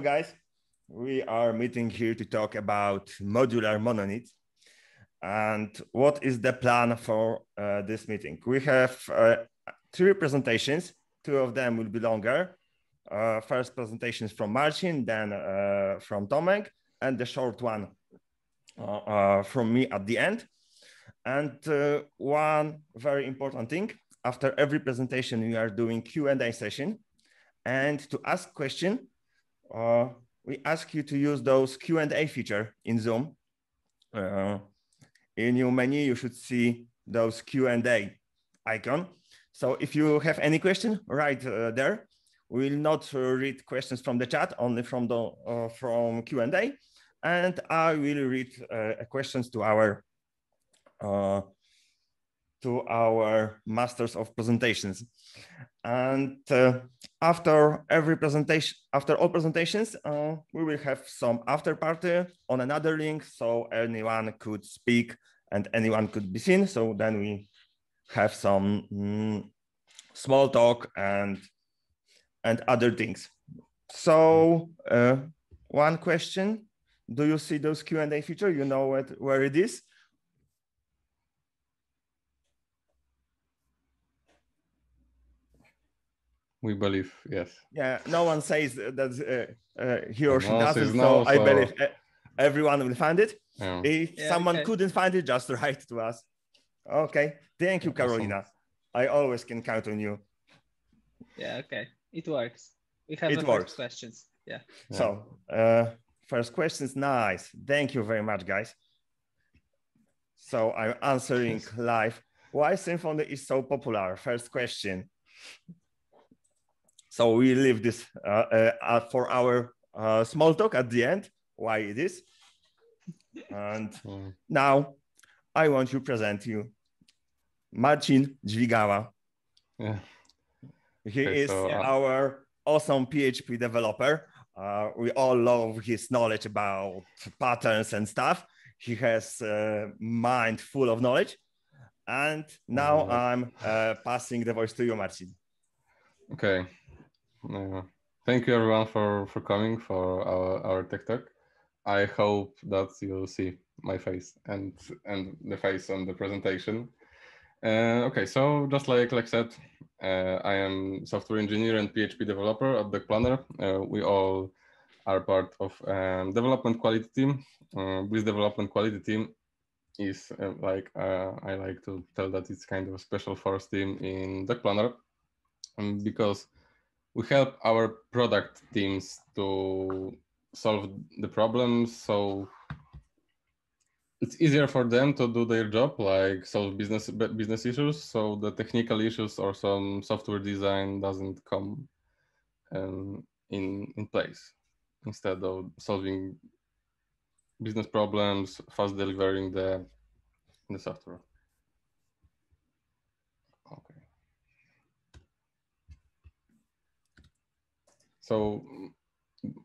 Hello, guys. We are meeting here to talk about modular monolith. And what is the plan for this meeting? We have 3 presentations. 2 of them will be longer. First presentation is from Marcin, then from Tomek, and the short one from me at the end. And one very important thing, after every presentation, we are doing Q&A session. And to ask question, we ask you to use those Q&A feature in Zoom. In your menu, you should see those Q&A icon. So if you have any question, right there. We will not read questions from the chat, only from the from Q&A, and I will read questions to our masters of presentations. And after every presentation, after all presentations, we will have some after party on another link, so anyone could speak and anyone could be seen. So then we have some small talk and other things. So one question: do you see those Q&A feature? You know where it is? We believe, yes. Yeah, no one says that he or she doesn't, no, so I believe everyone will find it. Yeah. If someone couldn't find it, just write to us. Okay, thank you, Carolina. Awesome. I always can count on you. Yeah, okay, it works. We have the first questions. Yeah. So first questions, nice. Thank you very much, guys. So I'm answering live. Why Symfony is so popular? First question. So we leave this for our small talk at the end, why it is. And now I want to present you Marcin Dźwigała. Yeah. He is our awesome PHP developer. We all love his knowledge about patterns and stuff. He has a mind full of knowledge. And now I'm passing the voice to you, Marcin. Okay. Thank you everyone for coming for our Tech Talk. I hope that you'll see my face and the face on the presentation. Okay, so just like said, I am software engineer and PHP developer at Docplanner. We all are part of development quality team. This development quality team is I like to tell that it's kind of a special force team in Docplanner, because we help our product teams to solve the problems, so it's easier for them to do their job, like solve business issues, so the technical issues or some software design doesn't come in place. Instead of solving business problems, fast delivering the software. Okay. So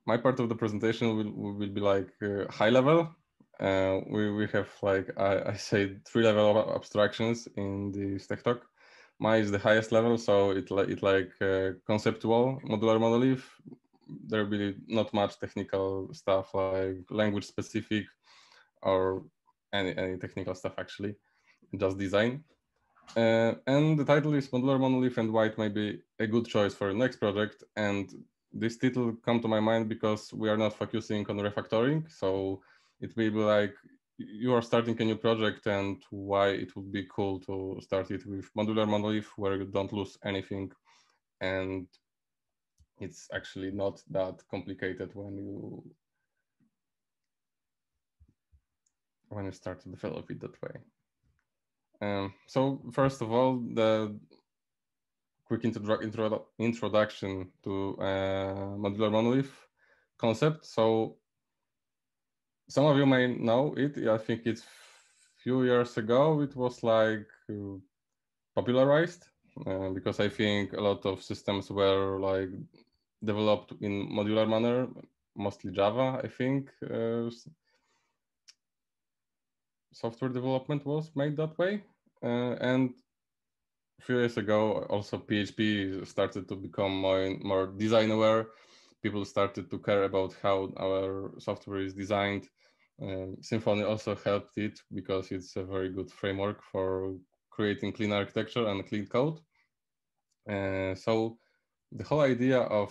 my part of the presentation will be like high level. We have, like I say, 3 level of abstractions in this Tech Talk. Mine is the highest level, so it's like conceptual modular monolith. There will be not much technical stuff like language specific or any technical stuff, actually, just design. And the title is Modular Monolith and why it may be a good choice for the next project. And this title come to my mind because we are not focusing on refactoring. So it will be like you are starting a new project and why it would be cool to start it with Modular Monolith, where you don't lose anything. And it's actually not that complicated when you start to develop it that way. So first of all, the quick introduction to modular monolith concept. So some of you may know it. I think it's few years ago it was like popularized because I think a lot of systems were like developed in modular manner, mostly Java. I think software development was made that way, and a few years ago also PHP started to become more design aware. people started to care about how our software is designed. Symfony also helped it because it's a very good framework for creating clean architecture and clean code. So the whole idea of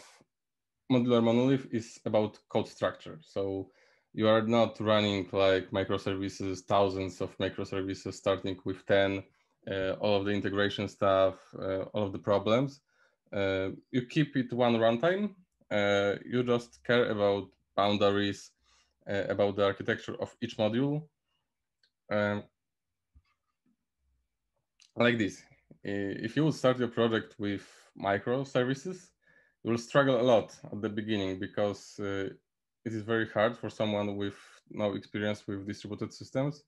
modular monolith is about code structure. So you are not running like microservices, thousands of microservices, starting with 10, all of the integration stuff, all of the problems. You keep it one runtime. You just care about boundaries, about the architecture of each module. Like this. If you would start your project with microservices, you will struggle a lot at the beginning because it is very hard for someone with no experience with distributed systems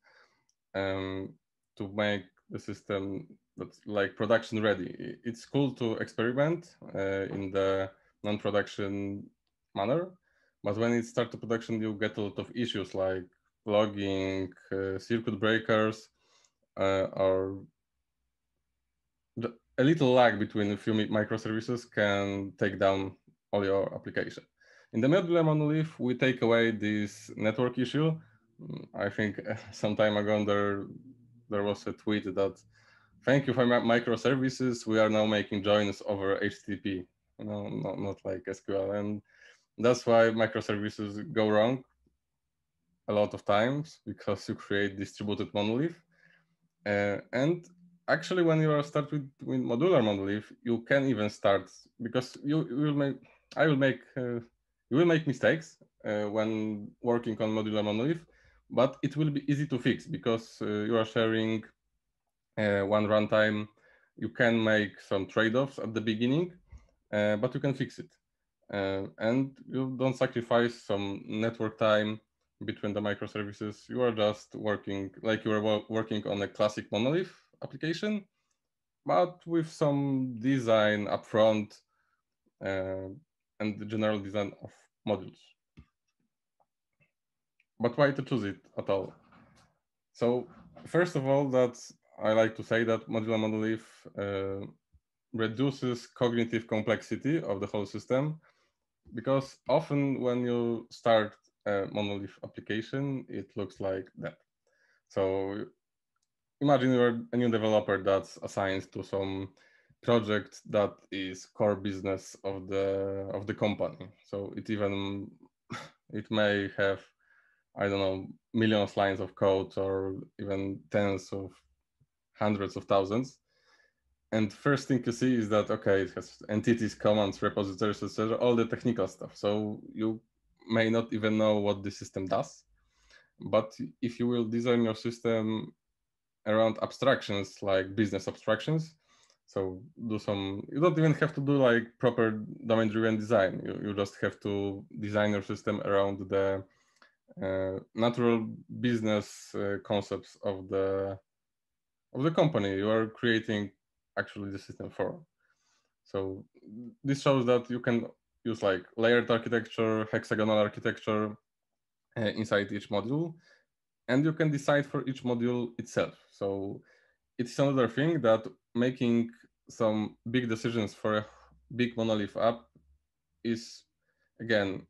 to make the system that's like production ready. It's cool to experiment in the non-production manner, but when it starts to production, you get a lot of issues like logging, circuit breakers, or a little lag between a few microservices can take down all your application. In the modular monolith, we take away this network issue. I think some time ago there was a tweet that, thank you for microservices, we are now making joins over HTTP, not like SQL. And that's why microservices go wrong a lot of times, because you create distributed monolith. And actually, when you are start with modular monolith, you can even start, because you will make mistakes when working on modular monolith, but it will be easy to fix because you are sharing one runtime. You can make some trade-offs at the beginning, but you can fix it, and you don't sacrifice some network time between the microservices. You are just working like you are working on a classic monolith application, but with some design upfront and the general design of modules. But why to choose it at all? So first of all, I like to say that modular monolith reduces cognitive complexity of the whole system, because often when you start a monolith application, it looks like that. So imagine you're a new developer that's assigned to some project that is core business of the company. So it may have, I don't know, millions of lines of code or even tens of hundreds of thousands. And first thing you see is that, okay, it has entities, commands, repositories, etc., all the technical stuff. So you may not even know what the system does. But if you will design your system around abstractions, like business abstractions, so you don't even have to do like proper domain-driven design. You just have to design your system around the natural business concepts of the company you are creating actually the system for. So this shows that you can use like layered architecture, hexagonal architecture inside each module, and you can decide for each module itself. So it's another thing that making some big decisions for a big monolith app is, again,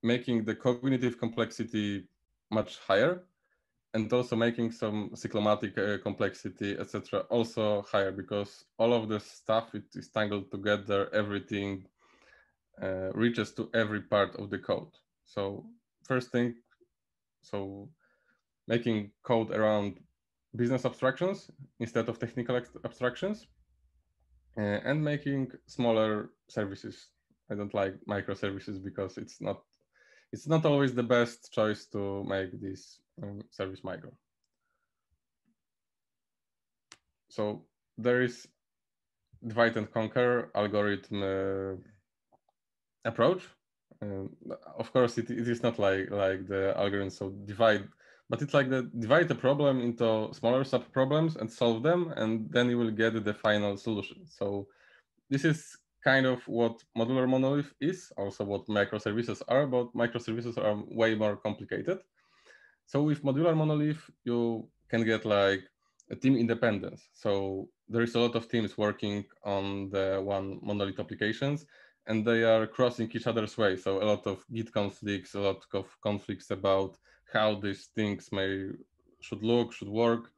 making the cognitive complexity much higher, and also making some cyclomatic complexity, etc., also higher, because all of the stuff it is tangled together, everything reaches to every part of the code. So first thing, so making code around business abstractions instead of technical abstractions, and making smaller services. I don't like microservices because it's not always the best choice to make this service micro. So there is divide and conquer algorithm approach. Of course, it is not like the algorithm, so divide, but it's like the divide a problem into smaller sub problems and solve them, and then you will get the final solution. So this is kind of what modular monolith is, also what microservices are, but microservices are way more complicated. So with modular monolith, you can get like a team independence. So there is a lot of teams working on the one monolith applications, and they are crossing each other's way. So a lot of Git conflicts, a lot of conflicts about how these things should look, should work.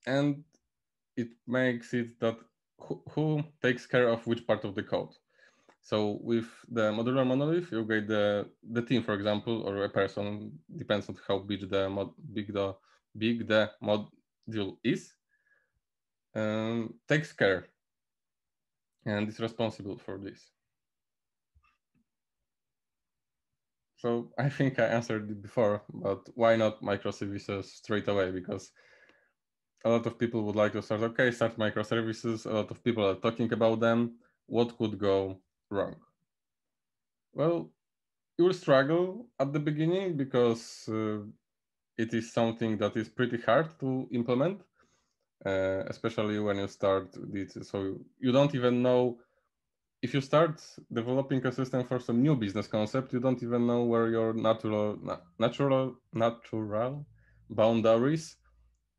And it makes it that who takes care of which part of the code. So with the modular monolith, you get the team, for example, or a person, depends on how big the module is, takes care and is responsible for this. So I think I answered it before, but why not microservices straight away? Because a lot of people would like to start microservices. A lot of people are talking about them. What could go wrong? Well, you will struggle at the beginning because it is something that is pretty hard to implement, especially when you start it. So you don't even know, if you start developing a system for some new business concept, you don't even know where your natural boundaries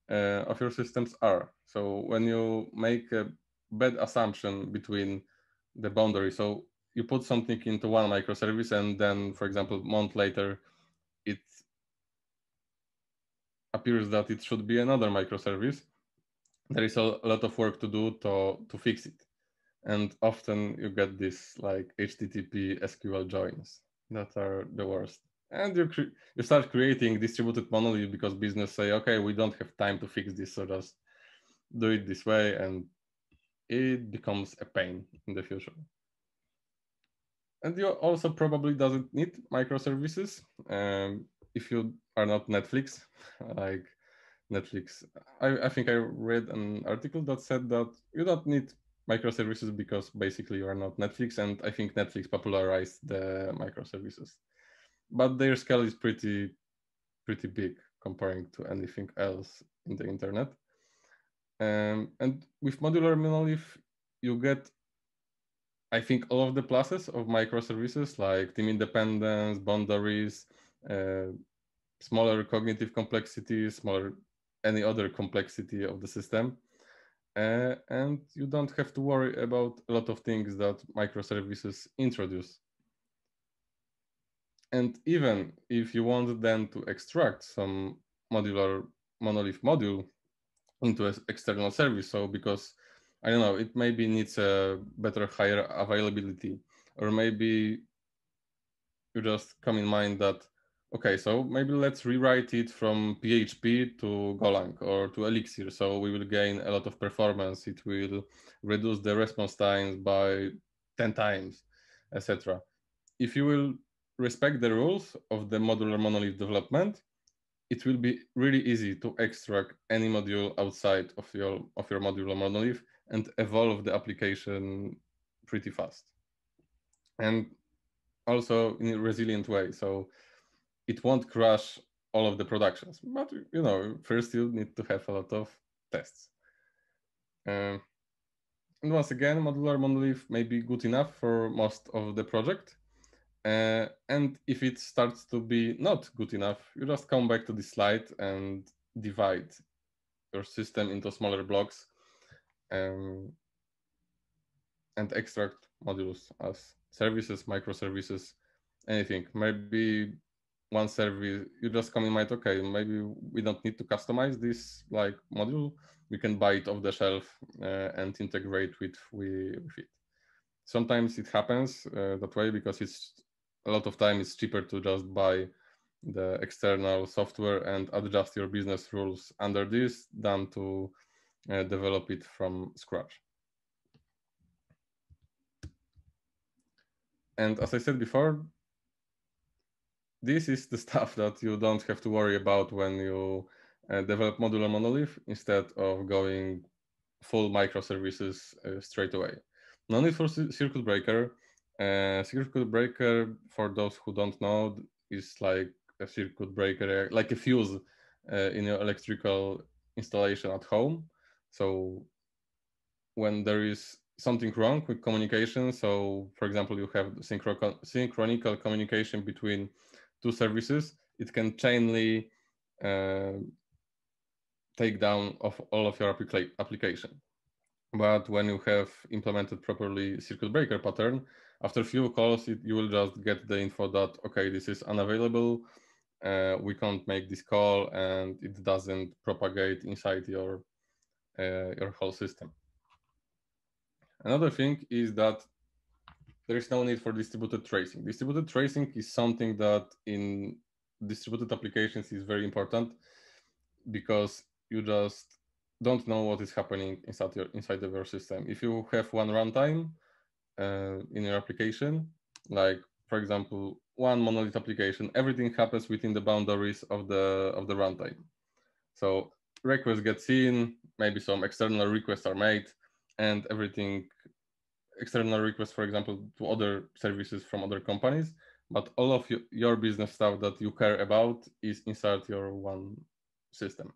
of your systems are. So when you make a bad assumption between the boundary, so you put something into one microservice and then, for example, a month later, it appears that it should be another microservice. There is a lot of work to do to fix it. And often you get this like HTTP SQL joins that are the worst. And you start creating distributed monolith because business say, okay, we don't have time to fix this, so just do it this way, and it becomes a pain in the future. And you also probably doesn't need microservices if you are not Netflix. Like Netflix, I think I read an article that said that you don't need microservices because basically you are not Netflix, and I think Netflix popularized the microservices, but their scale is pretty big comparing to anything else in the internet. And with modular monolith, you get, I think, all of the pluses of microservices like team independence, boundaries, smaller cognitive complexity, smaller any other complexity of the system. And you don't have to worry about a lot of things that microservices introduce. And even if you want then to extract some modular monolith module into an external service, so because, I don't know, it maybe needs a better, higher availability, or maybe you just come in mind that, okay, so maybe let's rewrite it from PHP to Golang or to Elixir. So we will gain a lot of performance. It will reduce the response times by 10 times, etc. If you will respect the rules of the modular monolith development, it will be really easy to extract any module outside of your modular monolith and evolve the application pretty fast. And also in a resilient way. So it won't crash all of the productions, but first you need to have a lot of tests. And once again, modular monolith may be good enough for most of the project. And if it starts to be not good enough, you just come back to this slide and divide your system into smaller blocks and extract modules as services, microservices, anything. Maybe one service, you just come in mind, okay, maybe we don't need to customize this like module. We can buy it off the shelf and integrate with it. Sometimes it happens that way because it's a lot of time it's cheaper to just buy the external software and adjust your business rules under this than to develop it from scratch. And as I said before, this is the stuff that you don't have to worry about when you develop modular monolith instead of going full microservices straight away. No need for circuit breaker. Circuit breaker, for those who don't know, is like a circuit breaker, like a fuse in your electrical installation at home. So when there is something wrong with communication, so for example, you have synchronical communication between two services, it can chainly take down of all of your application. But when you have implemented properly circuit breaker pattern, after a few calls, you will just get the info that, okay, this is unavailable. We can't make this call, and it doesn't propagate inside your whole system. Another thing is that there is no need for distributed tracing. Distributed tracing is something that in distributed applications is very important, because you just don't know what is happening inside of your system. If you have one runtime in your application, like for example, one monolith application, everything happens within the boundaries of the runtime. So requests get seen, maybe some external requests are made, and everything, external requests, for example, to other services from other companies, but all of your business stuff that you care about is inside your one system.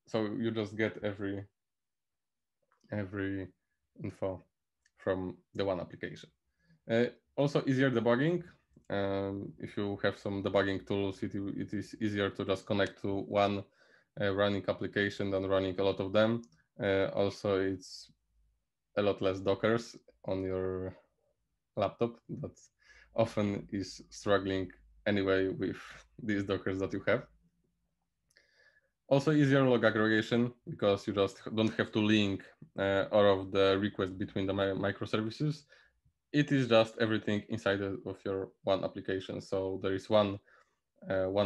So you just get every info from the one application. Also easier debugging. If you have some debugging tools, it is easier to just connect to one running application than running a lot of them. Also, it's a lot less Dockers on your laptop that often is struggling anyway with these Dockers that you have. Also easier log aggregation, because you just don't have to link all of the requests between the microservices. It is just everything inside of your one application. So there is one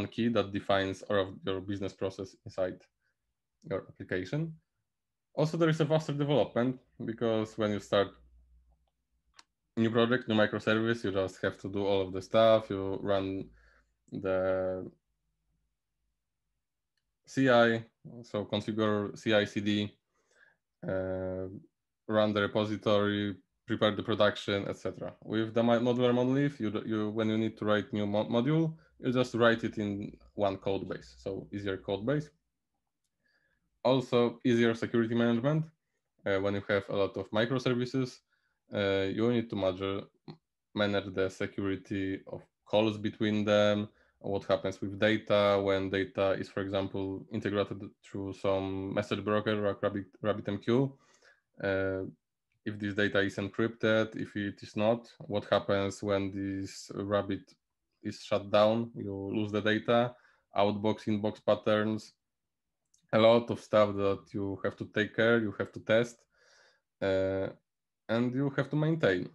key that defines all of your business process inside your application. Also, there is a faster development, because when you start a new project, new microservice, you just have to do all of the stuff. You run the CI, so configure CI/CD, run the repository, prepare the production, etc. With the modular monolith, you when you need to write new module, you just write it in one code base, so easier code base. Also, easier security management. When you have a lot of microservices, you need to manage the security of calls between them, what happens with data when data is, for example, integrated through some message broker like RabbitMQ. If this data is encrypted, if it is not, what happens when this Rabbit is shut down? You lose the data, outbox, inbox patterns, a lot of stuff that you have to take care, you have to test, and you have to maintain.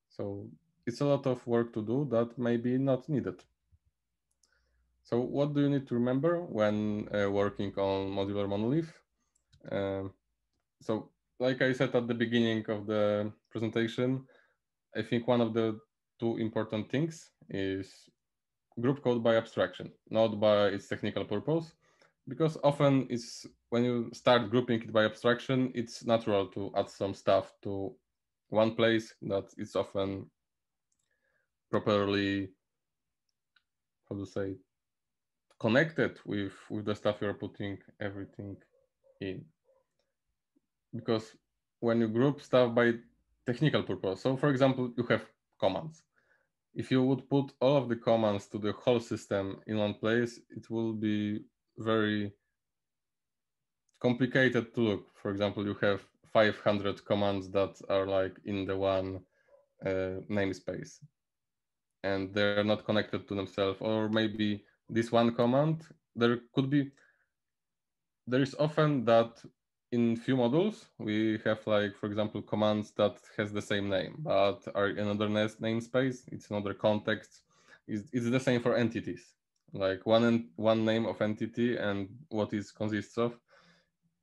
So it's a lot of work to do that may be not needed. So what do you need to remember when working on modular monolith? So like I said at the beginning of the presentation, I think one of the two important things is group code by abstraction, not by its technical purpose, because often it's when you start grouping it by abstraction, it's natural to add some stuff to one place that is often properly, how to say, connected with the stuff you're putting everything in. Because when you group stuff by technical purpose, so for example, you have commands. If you would put all of the commands to the whole system in one place, it will be very complicated to look. For example, you have 500 commands that are like in the one namespace, and they're not connected to themselves. Or maybe this one command, there is often that in few modules, we have like, for example, commands that has the same name, but are in another namespace, it's another context. It's the same for entities. Like one name of entity and what it consists of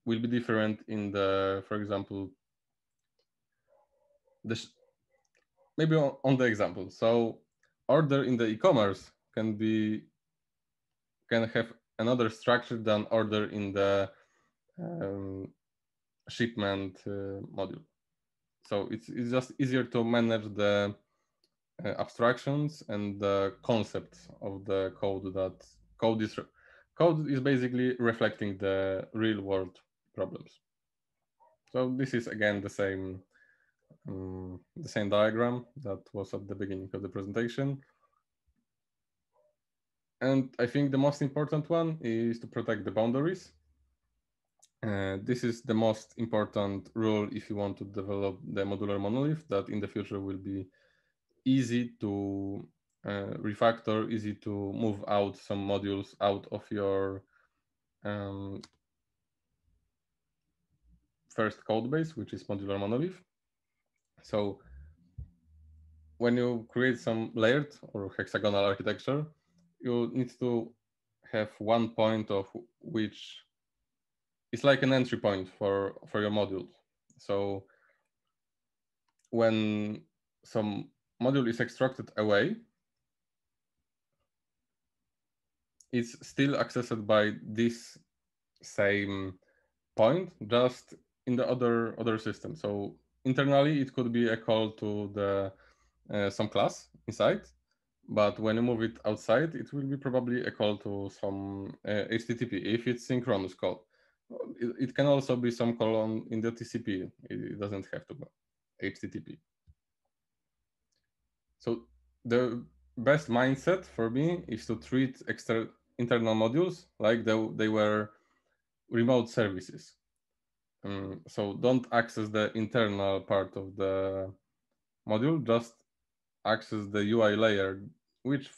will be different in the, for example, maybe on the example. So order in the e-commerce can have another structure than order in the shipment module. So it's just easier to manage the abstractions and the concepts of the code. That code is basically reflecting the real world problems. So this is again the same diagram that was at the beginning of the presentation. And I think the most important one is to protect the boundaries. This is the most important rule if you want to develop the modular monolith, that in the future will be easy to refactor, easy to move out some modules out of your first code base, which is modular monolith. So when you create some layered or hexagonal architecture, you need to have one point of which is like an entry point for your module. So when some module is extracted away, it's still accessed by this same point, just in the other system. So internally, it could be a call to the some class inside, but when you move it outside, it will be probably a call to some HTTP if it's synchronous call. It can also be some call in the TCP. It doesn't have to be HTTP. So the best mindset for me is to treat internal modules like they were remote services. So don't access the internal part of the module, just access the UI layer, which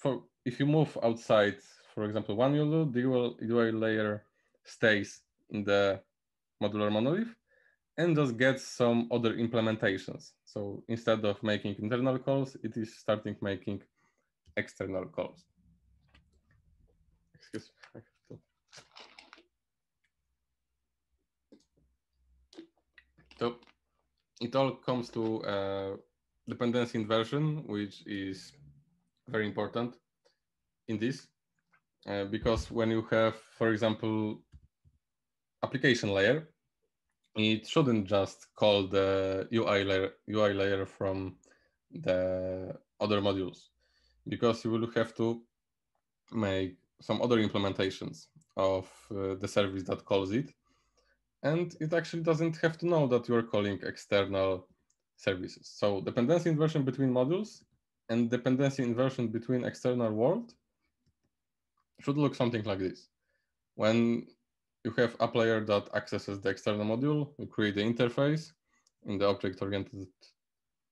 if you move outside, for example, one module, the UI layer stays in the modular monolith and just gets some other implementations. So instead of making internal calls, it is starting making external calls. Excuse me. I have to... So it all comes to dependency inversion, which is very important in this, because when you have, for example, application layer, it shouldn't just call the UI layer from the other modules, because you will have to make some other implementations of the service that calls it. And it actually doesn't have to know that you're calling external services. So dependency inversion between modules and dependency inversion between external world should look something like this. When you have app layer that accesses the external module, you create the interface in the object-oriented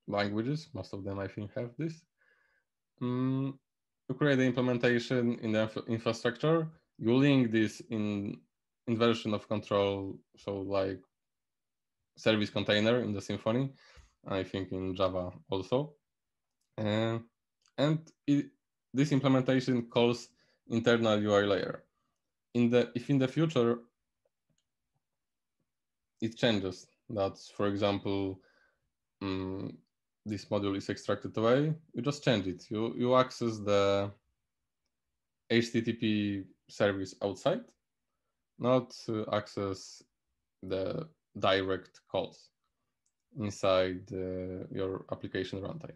languages. Most of them, I think, have this. You create the implementation in the infrastructure. You link this in inversion of control, so like service container in the Symfony, I think in Java also. This implementation calls internal UI layer. If in the future it changes, that's, for example, this module is extracted away, you just change it. You access the HTTP service outside, not access the direct calls inside your application runtime.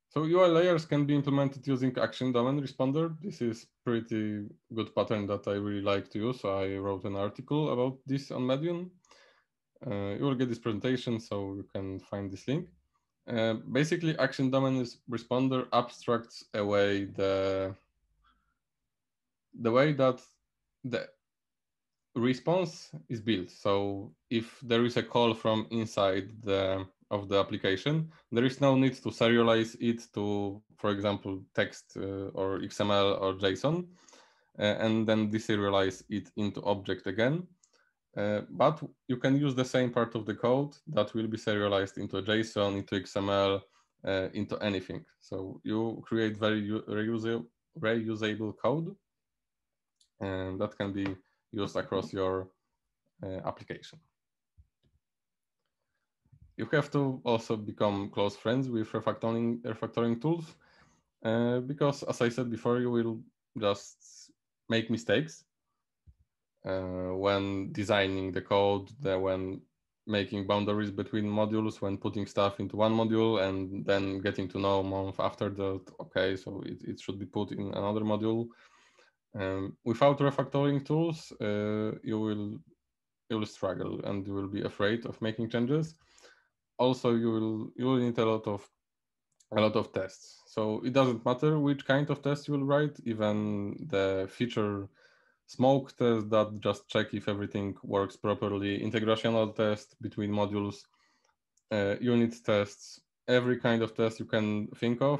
So UI layers can be implemented using action domain responder. This is pretty good pattern that I really like to use. So I wrote an article about this on Medium. You will get this presentation, so you can find this link. Basically, action domain responder abstracts away the way that the response is built. So if there is a call from inside of the application, there is no need to serialize it to, for example, text or XML or JSON, and then deserialize it into object again. But you can use the same part of the code that will be serialized into a JSON, into XML, into anything. So you create very reusable code, and that can be used across your application. You have to also become close friends with refactoring tools, because, as I said before, you will just make mistakes when designing the code, when making boundaries between modules, when putting stuff into one module and then getting to know a month after that, okay, so it should be put in another module. Without refactoring tools, you will struggle and you will be afraid of making changes. Also, you will need a lot of tests. So it doesn't matter which kind of test you will write, even the feature smoke test that just check if everything works properly, integrational test between modules, unit tests, every kind of test you can think of,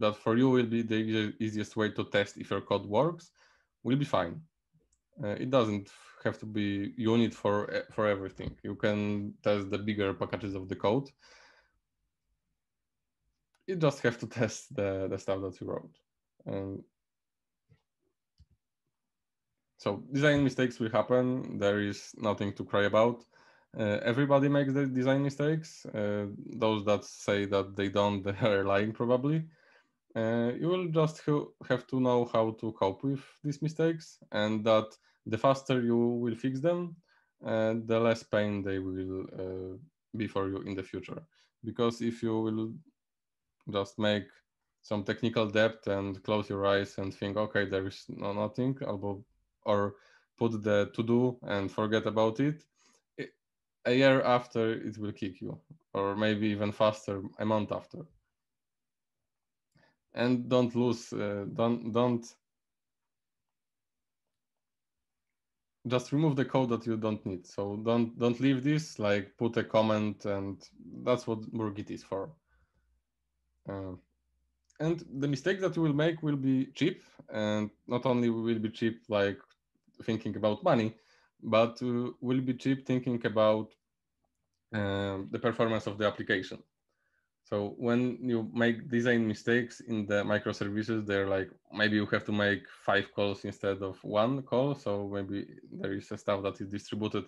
that for you will be the easiest way to test if your code works, will be fine. It doesn't have to be unit for everything. You can test the bigger packages of the code. You just have to test the stuff that you wrote. So design mistakes will happen. There is nothing to cry about. Everybody makes the design mistakes. Those that say that they don't, they are lying probably. You will just have to know how to cope with these mistakes, and that the faster you will fix them, the less pain they will be for you in the future. Because if you will just make some technical debt and close your eyes and think, okay, there is nothing, or put the to-do and forget about it, a year after it will kick you, or maybe even faster, a month after. And don't lose, don't just remove the code that you don't need. So don't leave this, like put a comment, and that's what Git is for. And the mistake that you will make will be cheap, and not only will be cheap like thinking about money, but will be cheap thinking about the performance of the application. So when you make design mistakes in the microservices, they're like, maybe you have to make 5 calls instead of 1 call. So maybe there is a stuff that is distributed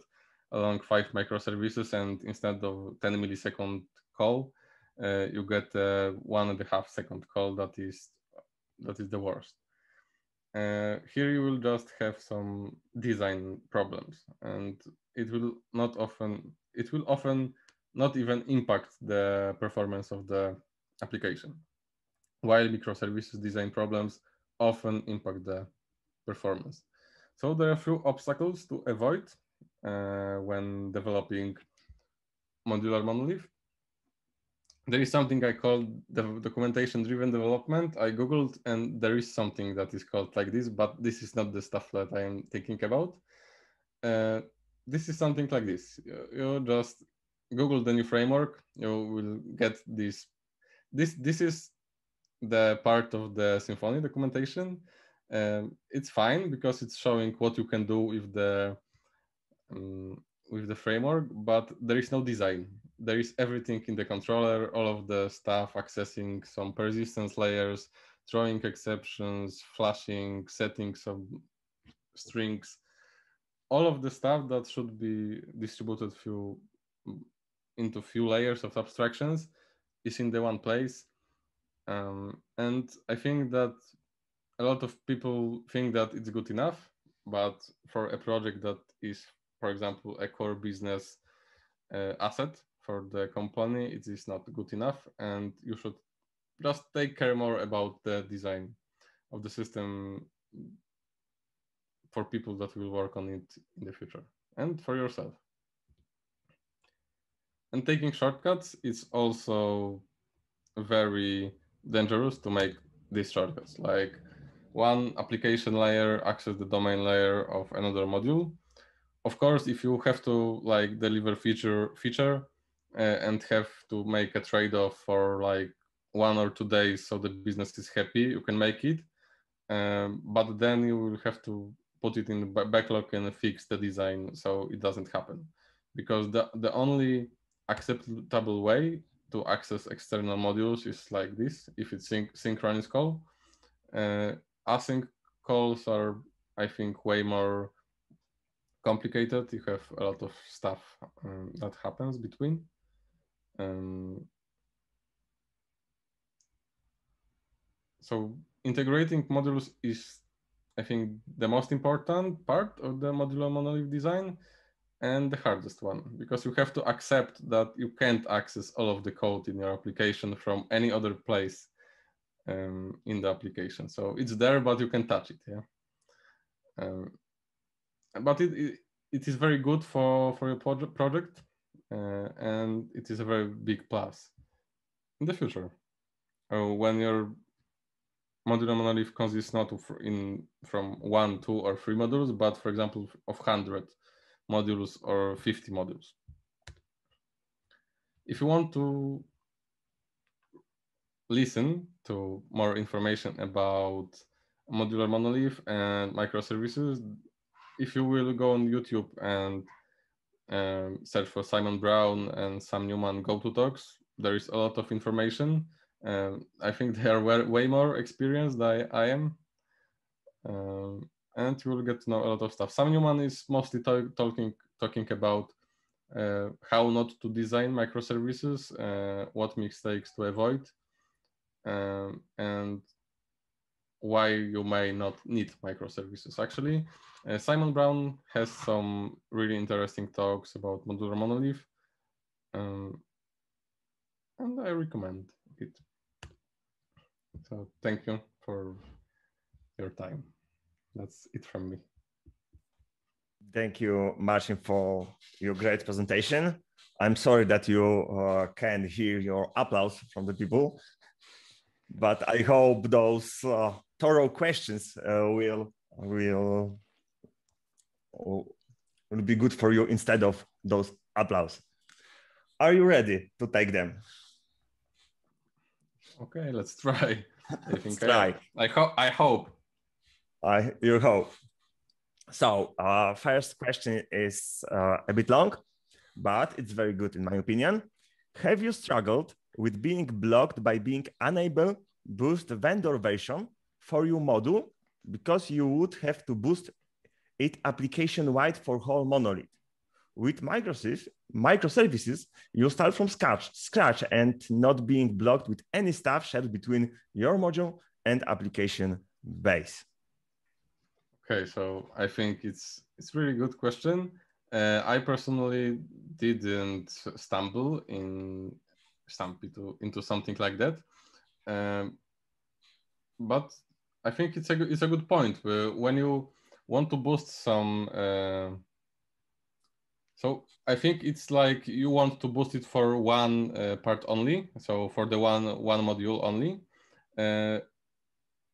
along 5 microservices, and instead of 10 millisecond call, you get a 1.5 second call that is the worst. Here you will just have some design problems, and it will often not even impact the performance of the application, while microservices design problems often impact the performance. So there are a few obstacles to avoid when developing modular monolith. There is something I call the documentation-driven development. I Googled, and there is something that is called like this, but this is not the stuff that I am thinking about. This is something like this. You just Google the new framework, you will get this. This is the part of the Symfony documentation. It's fine because it's showing what you can do with the framework, but there is no design. There is everything in the controller, all of the stuff, accessing some persistence layers, throwing exceptions, flashing, setting some strings, all of the stuff that should be distributed into few layers of abstractions is in the one place. And I think that a lot of people think that it's good enough, but for a project that is, for example, a core business asset for the company, it is not good enough, and you should just take care more about the design of the system for people that will work on it in the future, and for yourself. And taking shortcuts is also very dangerous to make these shortcuts. Like one application layer access the domain layer of another module. Of course, if you have to like deliver feature and have to make a trade-off for like 1 or 2 days so the business is happy, you can make it. But then you will have to put it in the backlog and fix the design so it doesn't happen. Because the only acceptable way to access external modules is like this, if it's synchronous call. Async calls are, I think, way more complicated. You have a lot of stuff that happens between. So integrating modules is, I think, the most important part of the modular monolith design and the hardest one, because you have to accept that you can't access all of the code in your application from any other place in the application. So it's there, but you can touch it. Yeah. But it is very good for your project, and it is a very big plus in the future when you're modular monolith consists not from 1, 2, or 3 modules, but for example, of 100 modules or 50 modules. If you want to listen to more information about modular monolith and microservices, if you will go on YouTube and search for Simon Brown and Sam Newman go-to talks, there is a lot of information. I think they are way more experienced than I am. And you will get to know a lot of stuff. Sam Newman is mostly talking about how not to design microservices, what mistakes to avoid, and why you may not need microservices. Actually, Simon Brown has some really interesting talks about modular monolith, and I recommend it. So thank you for your time. That's it from me. Thank you, Marcin, for your great presentation. I'm sorry that you can't hear your applause from the people, but I hope those thorough questions will be good for you instead of those applause. Are you ready to take them? Okay, let's try. I think try. I hope. You hope. So first question is a bit long, but it's very good in my opinion. Have you struggled with being blocked by being unable to boost the vendor version for your module because you would have to boost it application-wide for whole monolith? With microservices, you start from scratch and not being blocked with any stuff shared between your module and application base. Okay, so I think it's really good question. I personally didn't stumble into something like that, but I think it's a good point when you want to boost some. So I think it's like you want to boost it for one part only, so for the one module only.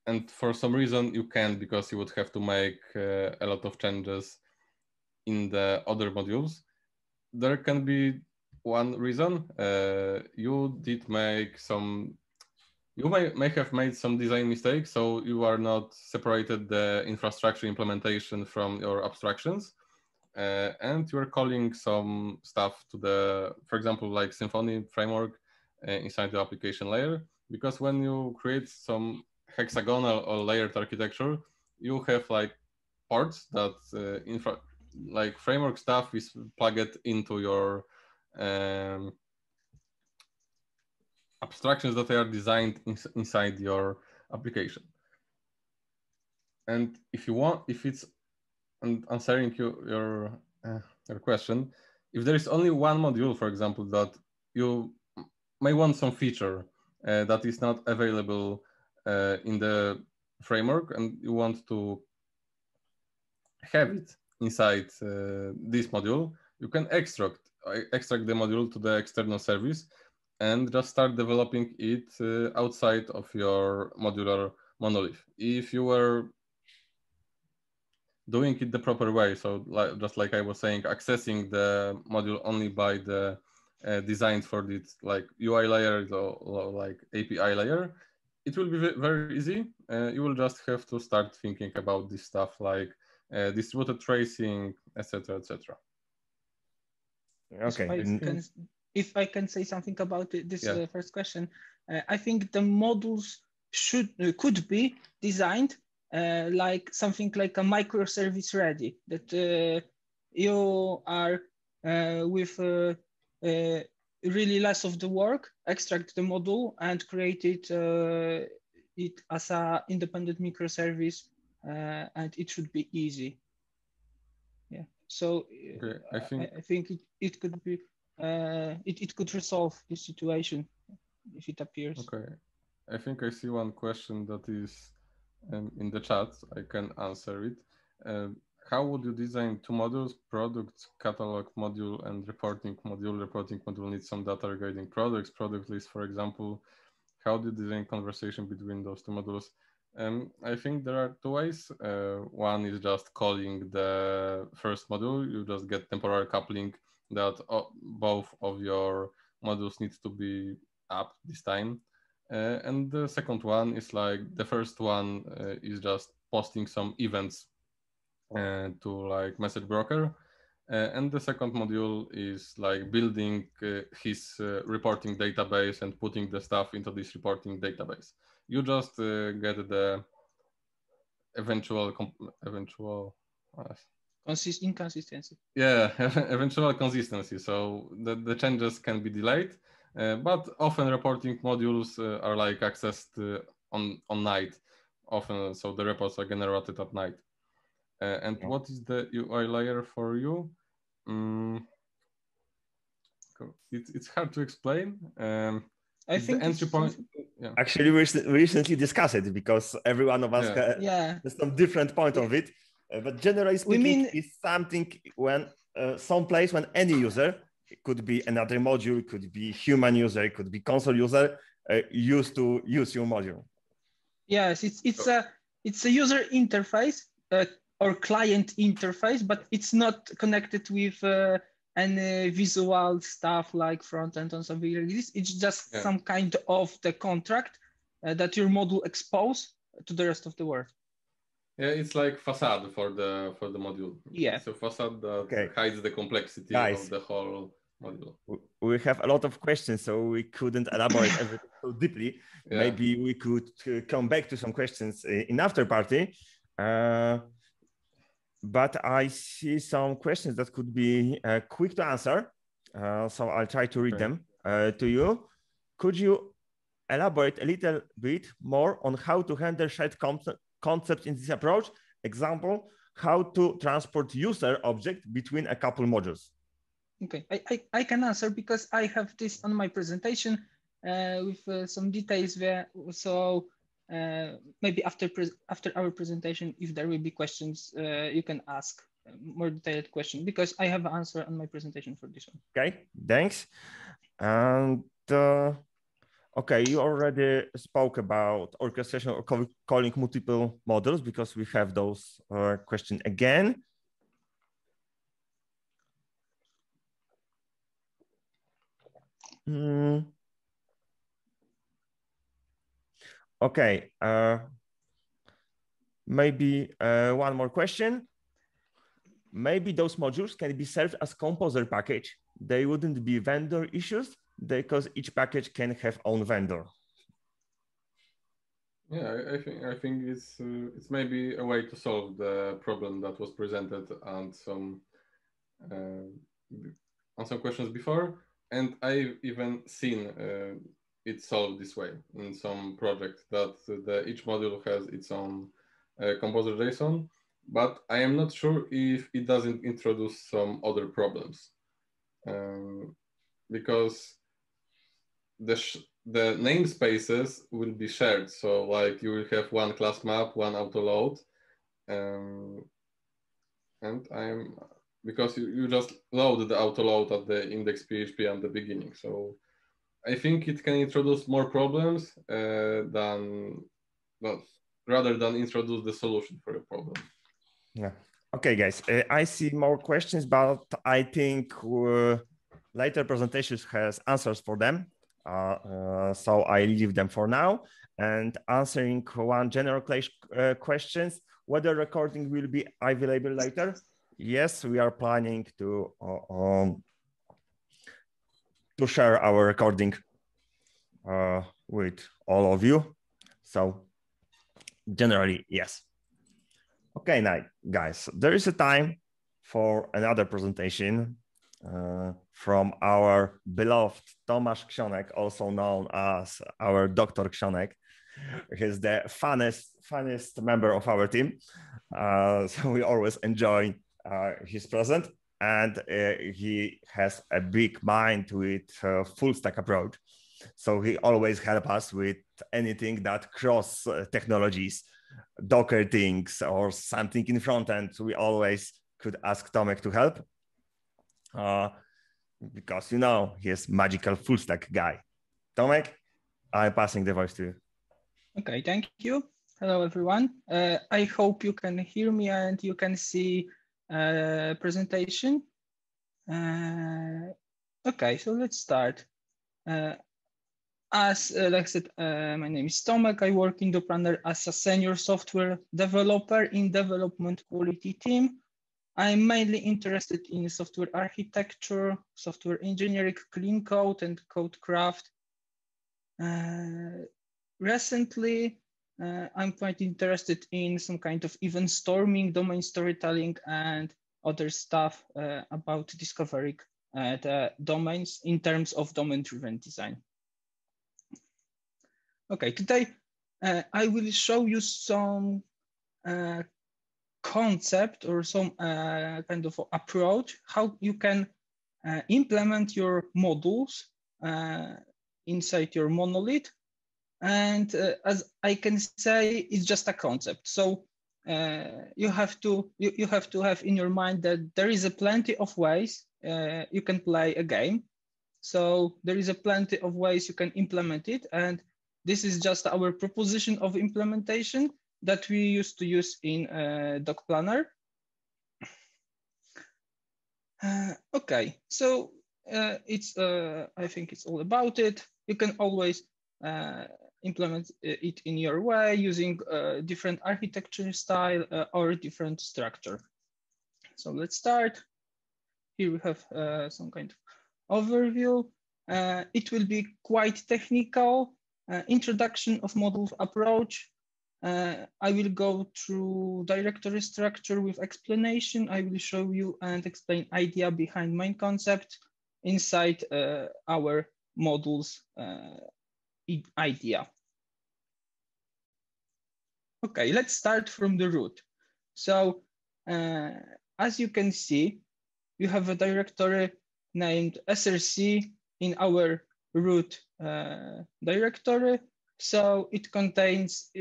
And for some reason you can't, because you would have to make a lot of changes in the other modules. There can be one reason. You may have made some design mistakes, so you are not separated the infrastructure implementation from your abstractions. And you are calling some stuff to the, for example, like Symfony framework inside the application layer, because when you create some hexagonal or layered architecture, you have like ports that like framework stuff is plugged into your abstractions that are designed inside your application. And if it's answering your question, if there is only one module, for example, that you may want some feature that is not available in the framework, and you want to have it inside this module, you can extract the module to the external service and just start developing it outside of your modular monolith. If you were doing it the proper way, so just like I was saying, accessing the module only by the designs for it, like UI layer or like API layer, it will be very easy. You will just have to start thinking about this stuff like distributed tracing, etc., etc. Okay. If I can say something about this first question, I think the modules could be designed like something like a microservice ready, that you are with really less of the work, extract the module and create it as an independent microservice, and it should be easy. Yeah. So okay, I think it could be it could resolve this situation if it appears. Okay, I think I see one question that is in the chat. I can answer it. How would you design two modules, products, catalog module, and reporting module? Reporting module needs some data regarding products, product list, for example. How do you design conversation between those two modules? I think there are two ways. One is just calling the first module. You just get temporary coupling that both of your modules need to be up this time. And the second one is like the first one is just posting some events to like message broker. And the second module is like building his reporting database and putting the stuff into this reporting database. You just get the eventual inconsistency. Yeah, eventual consistency. So the changes can be delayed, but often reporting modules are like accessed on night, often. So the reports are generated at night. And what is the UI layer for you? It's hard to explain. I think the entry point. Yeah. Actually, we recently discussed it because every one of us has some different point of it. But generally speaking, it's something when someplace when any user, it could be another module, it could be human user, it could be console user, used to use your module. Yes, it's a user interface or client interface, but it's not connected with any visual stuff like front end or something like this. It's just some kind of the contract that your module expose to the rest of the world. Yeah, it's like Facade for the module. Yeah, it's a facade that hides the complexity of the whole module. We have a lot of questions, so we couldn't elaborate everything so deeply. Yeah. Maybe we could come back to some questions in after party. But I see some questions that could be quick to answer. So I'll try to read them to you. Could you elaborate a little bit more on how to handle shared concepts in this approach? Example, how to transport user object between a couple modules. Okay, I can answer because I have this on my presentation with some details there. So maybe after our presentation, if there will be questions, you can ask more detailed question because I have an answer on my presentation for this one. Okay, thanks. And okay, you already spoke about orchestration or calling multiple models because we have those questions again. Okay, maybe one more question. Maybe those modules can be served as composer package. They wouldn't be vendor issues because each package can have own vendor. Yeah, I think it's maybe a way to solve the problem that was presented on some questions before, and I've even seen it solved this way in some project that each module has its own composer JSON, but I am not sure if it doesn't introduce some other problems because the namespaces will be shared. So like you will have one class map, one auto load, and because you just load the auto load at the index PHP at the beginning. So I think it can introduce more problems rather than introduce the solution for a problem. Yeah. Okay, guys, I see more questions, but I think later presentations has answers for them. So I leave them for now. And answering one general questions, whether recording will be available later. Yes, we are planning to share our recording with all of you. So generally, yes. Okay, now, guys, there is a time for another presentation from our beloved Tomasz Ksionek, also known as our Dr. Ksionek. He's the funniest member of our team. So we always enjoy his presence, and he has a big mind with full stack approach. So he always helps us with anything that cross technologies, Docker things or something in front end. We always could ask Tomek to help because, you know, he's magical full stack guy. Tomek, I'm passing the voice to you. Okay, thank you. Hello, everyone. I hope you can hear me and you can see presentation. Okay, so let's start. Like I said, my name is Tomek. I work in Docplanner as a senior software developer in development quality team. I'm mainly interested in software architecture, software engineering, clean code, and code craft. Recently, I'm quite interested in some kind of event storming, domain storytelling, and other stuff about discovering the domains in terms of domain-driven design. Okay, today I will show you some concept or some kind of approach how you can implement your modules inside your monolith. And as I can say, it's just a concept. So you have to have in your mind that there is a plenty of ways you can play a game. So there is a plenty of ways you can implement it, and this is just our proposition of implementation that we used to use in Docplanner. Okay, so it's I think it's all about it. You can always implement it in your way using different architecture style or different structure. So let's start. Here we have some kind of overview. It will be quite technical, introduction of module approach. I will go through directory structure with explanation. I will show you and explain idea behind main concept inside our modules idea. Okay, let's start from the root. So as you can see, you have a directory named src in our root directory. So it contains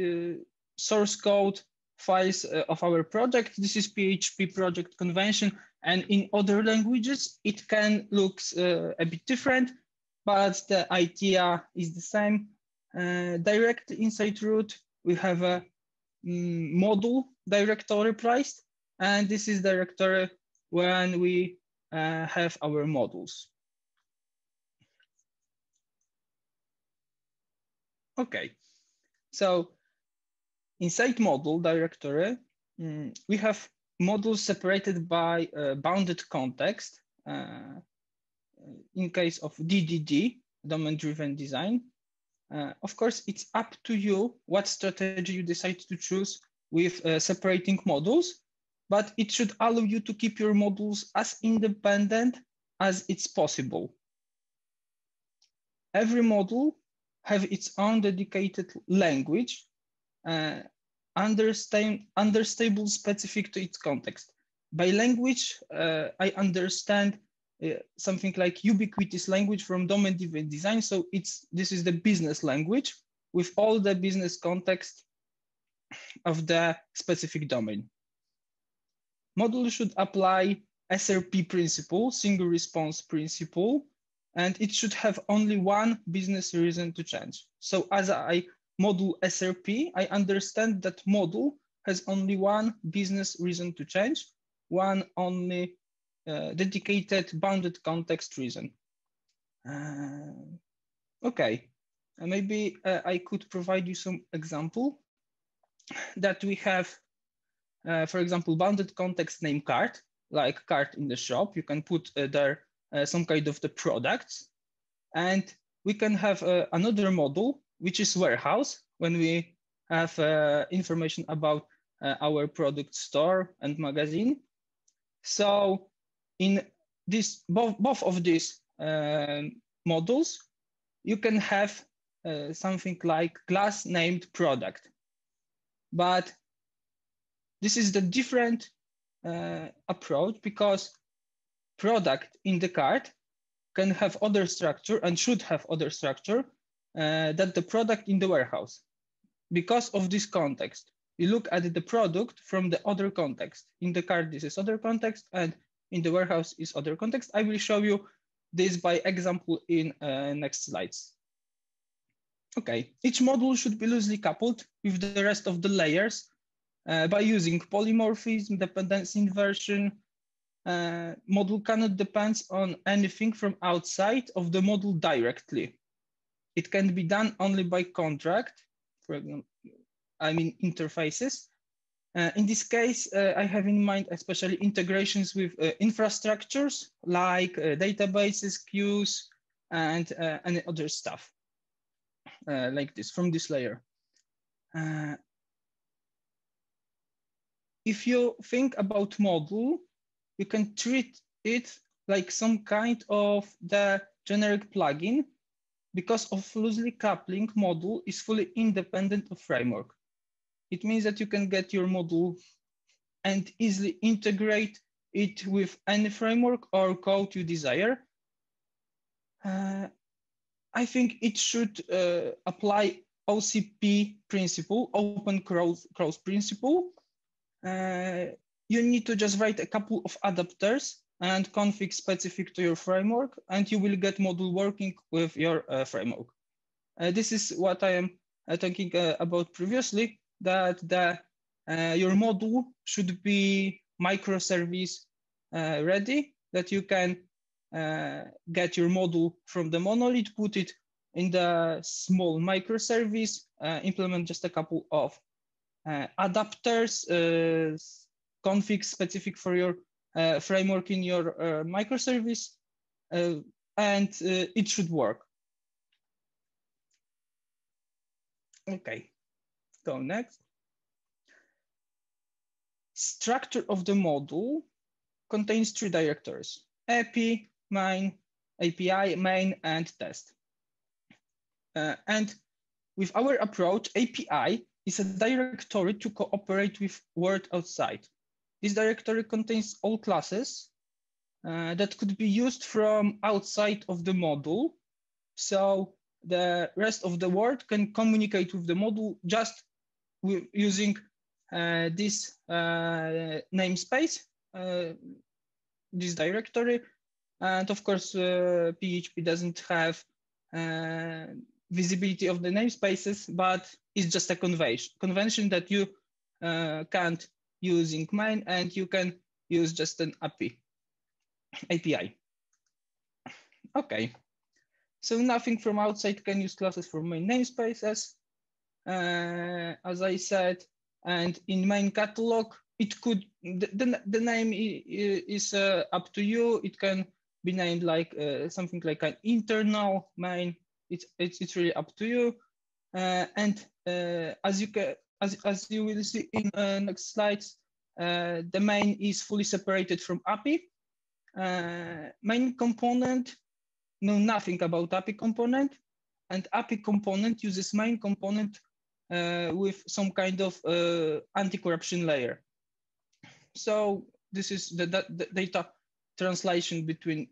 source code files of our project. This is PHP project convention. And in other languages, it can look a bit different, but the idea is the same. Direct inside root, we have a module directory placed, and this is directory when we have our modules. Okay, so inside module directory, we have modules separated by bounded context. In case of DDD, domain-driven design, of course, it's up to you what strategy you decide to choose with separating modules, but it should allow you to keep your modules as independent as it's possible. Every module have its own dedicated language, understable specific to its context. By language, I understand something like ubiquitous language from domain-driven design. So this is the business language with all the business context of the specific domain. Module should apply SRP principle, single response principle, and it should have only one business reason to change. So as I module SRP, I understand that module has only one business reason to change, one only dedicated bounded context reason. Okay, maybe I could provide you some example that we have, for example, bounded context name cart, like cart in the shop. You can put there some kind of the products, and we can have another module, which is warehouse, when we have information about our product store and magazine. So in this both of these modules, you can have something like class named product. But this is the different approach, because product in the cart can have other structure and should have other structure than the product in the warehouse. Because of this context, you look at the product from the other context. In the cart, this is other context, and in the warehouse is other context. I will show you this by example in next slides. Okay, each module should be loosely coupled with the rest of the layers by using polymorphism, dependency inversion. Module cannot depend on anything from outside of the module directly. It can be done only by contract, for example, I mean interfaces. In this case, I have in mind especially integrations with infrastructures like databases, queues, and other stuff like this from this layer. If you think about module, you can treat it like some kind of the generic plugin. Because of loosely coupling, module is fully independent of framework. It means that you can get your module and easily integrate it with any framework or code you desire. I think it should apply OCP principle, open cross principle. You need to just write a couple of adapters and config specific to your framework, and you will get module working with your framework. This is what I am talking about previously, that your module should be microservice ready, that you can get your module from the monolith, put it in the small microservice, implement just a couple of adapters, config specific for your framework in your microservice, and it should work. Okay, go next. Structure of the module contains 3 directories: API, main, API, main, and test. And with our approach, API is a directory to cooperate with world outside. This directory contains all classes that could be used from outside of the module. So the rest of the world can communicate with the module just using this namespace, this directory. And of course, PHP doesn't have visibility of the namespaces, but it's just a convention that you can't using main, and you can use just an API. Okay, so nothing from outside can use classes from main namespaces, as I said, and in main catalog, it could, the name is up to you. It can be named like something like an internal main. It's really up to you. And as you will see in next slides, the main is fully separated from API. Main component know nothing about API component, and API component uses main component with some kind of anti-corruption layer. So this is the data translation between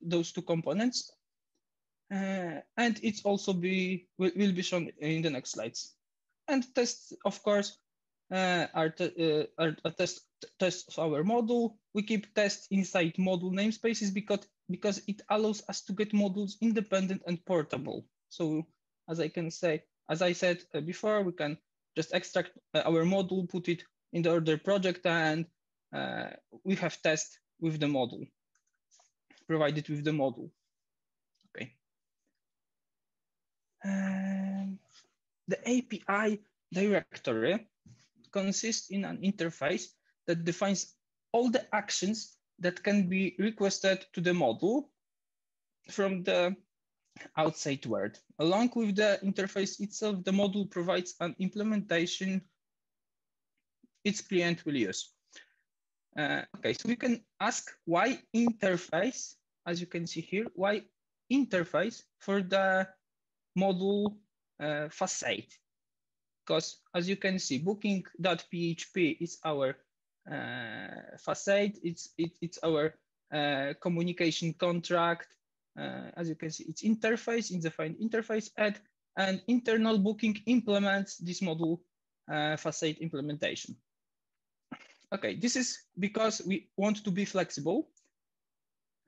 those 2 components. And it's also will be shown in the next slides. And tests, of course, are tests of our module. We keep tests inside module namespaces because it allows us to get modules independent and portable. So as I said before, we can just extract our module, put it in the other project, and we have tests with the module, provided with the module. Okay. The API directory consists in an interface that defines all the actions that can be requested to the module from the outside world. Along with the interface itself, the module provides an implementation its client will use. Okay, so we can ask why interface, as you can see here, why interface for the module Facade? Because as you can see, booking.php is our Facade. It's our communication contract. As you can see, it's interface, it's defined interface add, and internal booking implements this module Facade implementation. Okay, this is because we want to be flexible.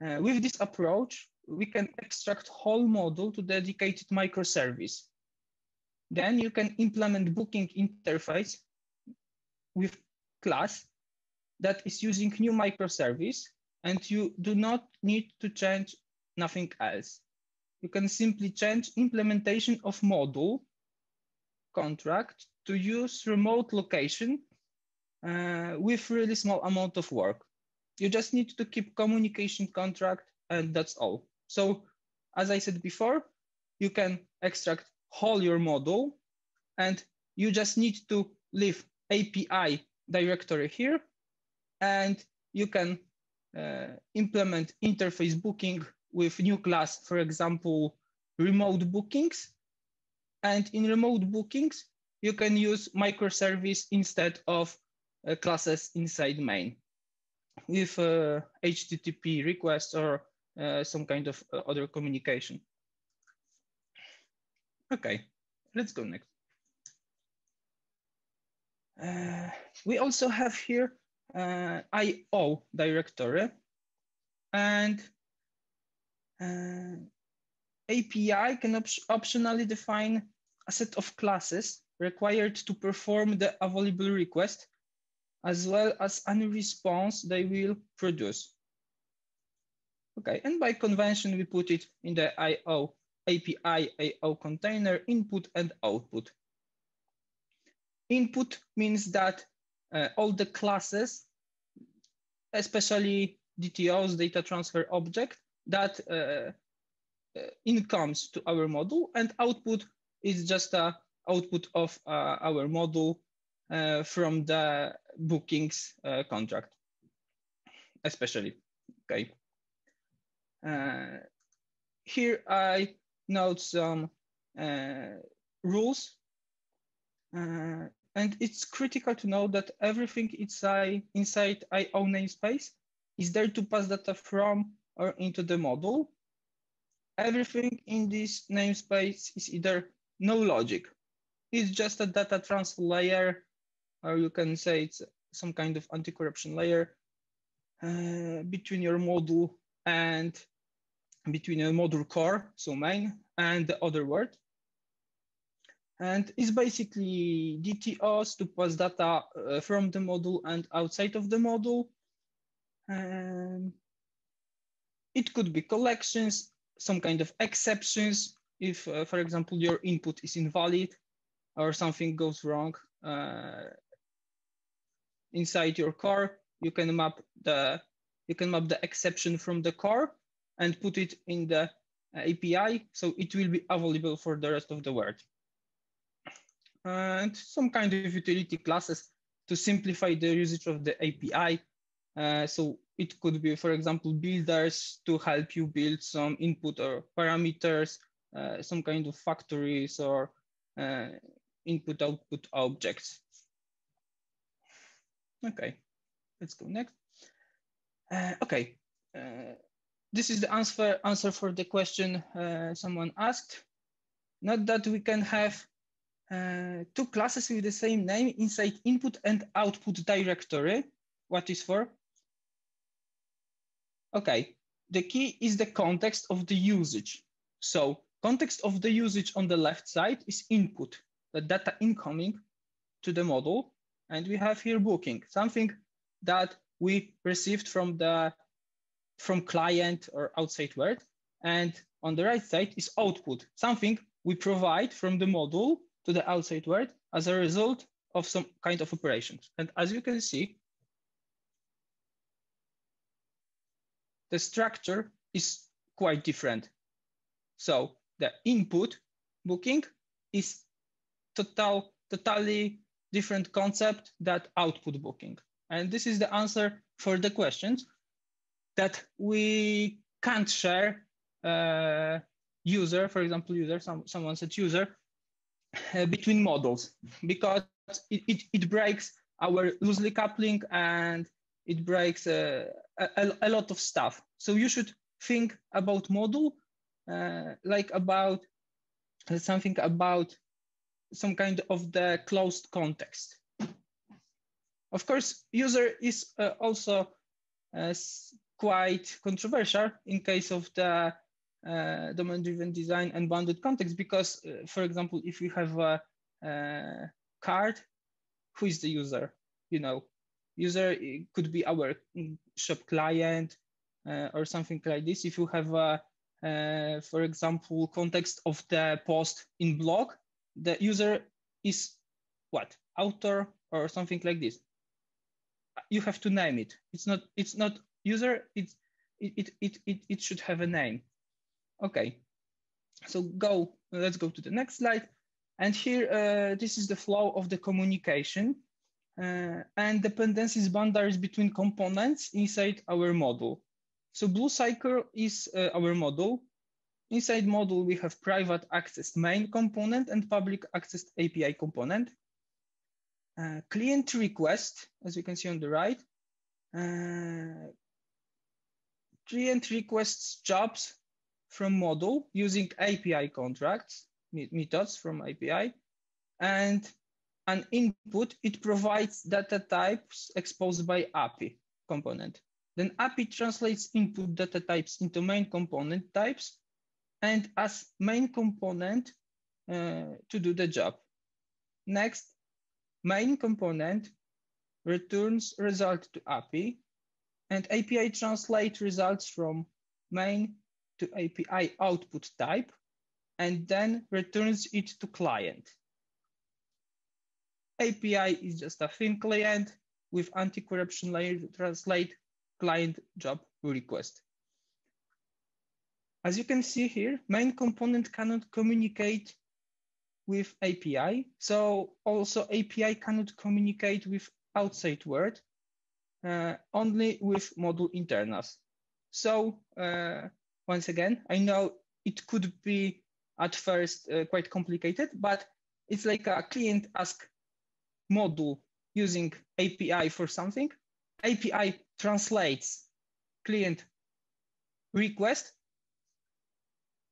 With this approach, we can extract whole module to dedicated microservice. Then you can implement booking interface with class that is using new microservice, and you do not need to change nothing else. You can simply change implementation of module contract to use remote location with really small amount of work. You just need to keep communication contract, and that's all. So as I said before, you can extract whole your module, and you just need to leave API directory here, and you can implement interface booking with new class, for example, remote bookings. And in remote bookings, you can use microservice instead of classes inside main with HTTP request or some kind of other communication. Okay, let's go next. We also have here IO directory, and API can optionally define a set of classes required to perform the available request, as well as any response they will produce. Okay, and by convention, we put it in the IO API IO container input and output. Input means that all the classes, especially DTOs, data transfer object, that incomes to our module, and output is just a output of our module from the bookings contract, especially. Okay. Here I note some rules, and it's critical to know that everything inside IO namespace is there to pass data from or into the module. Everything in this namespace is either no logic. It's just a data transfer layer, or you can say it's some kind of anti-corruption layer between your module and between a module core, so main, and the other word. And it's basically DTOs to pass data from the module and outside of the module. It could be collections, some kind of exceptions. If, for example, your input is invalid or something goes wrong inside your core, you can map the exception from the core and put it in the API, so it will be available for the rest of the world. And some kind of utility classes to simplify the usage of the API. So it could be, for example, builders to help you build some input or parameters, some kind of factories or input-output objects. Okay, let's go next. Okay, this is the answer for the question someone asked. Not that we can have two classes with the same name inside input and output directory. What is for? Okay, the key is the context of the usage. So context of the usage on the left side is input, the data incoming to the model. And we have here booking, something that we received from client or outside world. And on the right side is output, something we provide from the module to the outside world as a result of some kind of operations. And as you can see, the structure is quite different. So the input booking is totally different concept that output booking. And this is the answer for the questions that we can't share user, for example, user, someone said user, between models, because it breaks our loosely coupling and it breaks a lot of stuff. So you should think about module like about something about some kind of the closed context. Of course, user is also quite controversial in case of the domain-driven design and bounded context, because, for example, if you have a card, who is the user? You know, user could be our shop client or something like this. If you have a, for example, context of the post in blog, the user is what? Author or something like this. You have to name it. It's not user. It should have a name. Okay. So let's go to the next slide. And here, this is the flow of the communication and dependencies boundaries between components inside our module. So blue cycle is our module. Inside module, we have private access main component and public access API component. Client request, as you can see on the right. Client requests jobs from module using API contracts, methods from API, and an input, it provides data types exposed by API component. Then API translates input data types into main component types and as main component to do the job. Next, main component returns result to API and API translate results from main to API output type and then returns it to client. API is just a thin client with anti-corruption layer to translate client job request. As you can see here, main component cannot communicate with API. So also API cannot communicate with outside world, only with module internals. So once again, I know it could be at first quite complicated, but it's like a client ask module using API for something. API translates client request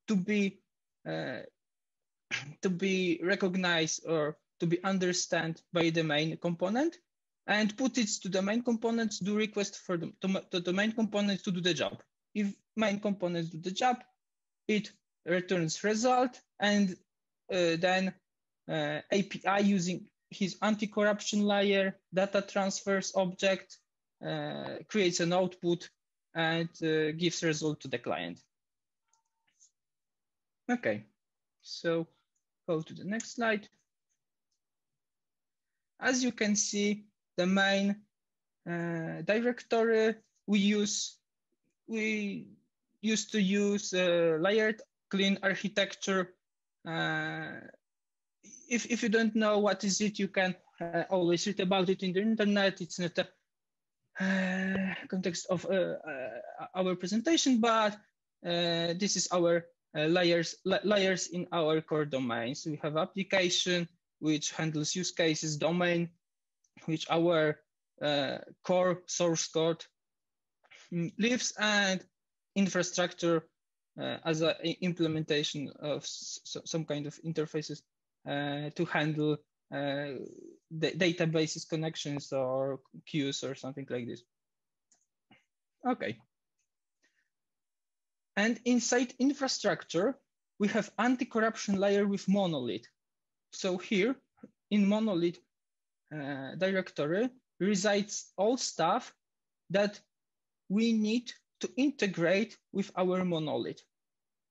to be recognized or to be understood by the main component and put it to the main components, do request for the main components to do the job. If main components do the job, it returns result and then API using his anti-corruption layer, data transfers object, creates an output and gives result to the client. Okay, so go to the next slide. As you can see, the main directory we used to use layered clean architecture. If you don't know what is it, you can always read about it in the internet. It's not a context of our presentation, but this is our layers in our core domains. We have application, which handles use cases, domain, which our core source code lives, and infrastructure as an implementation of some kind of interfaces to handle the databases connections or queues or something like this. Okay. And inside infrastructure, we have anti-corruption layer with monolith. So here in monolith directory resides all stuff that we need to integrate with our monolith.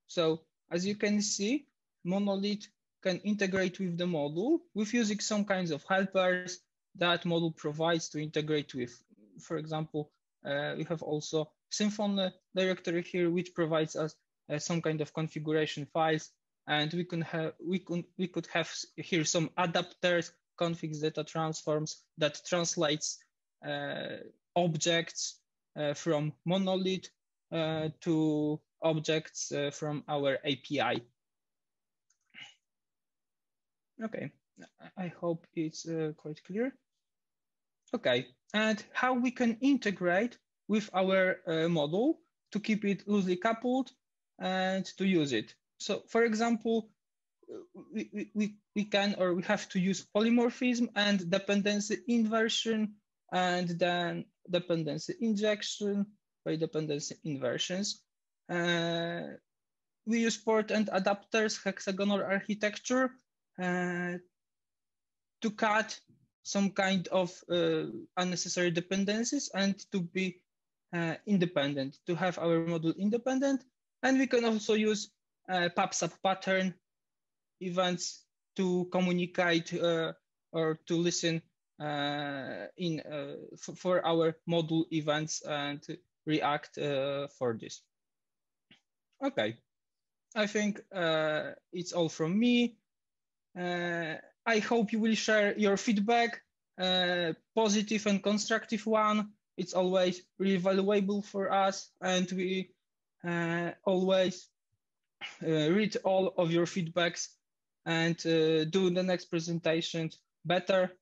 So as you can see, monolith can integrate with the module with using some kinds of helpers that module provides to integrate with. For example, we have also Symfony directory here, which provides us some kind of configuration files, and we could have here some adapters, configs, data transforms that translates objects from monolith to objects from our API. Okay, I hope it's quite clear. Okay, and how we can integrate with our module to keep it loosely coupled and to use it. So for example, we can or we have to use polymorphism and dependency inversion and then dependency injection by dependency inversions. we use port and adapters, hexagonal architecture, to cut some kind of unnecessary dependencies and to be independent, to have our module independent. And we can also use pub/sub pattern events to communicate or to listen for our module events and react for this. Okay, I think it's all from me. I hope you will share your feedback, positive and constructive one. It's always really valuable for us, and we always read all of your feedbacks and do the next presentations better.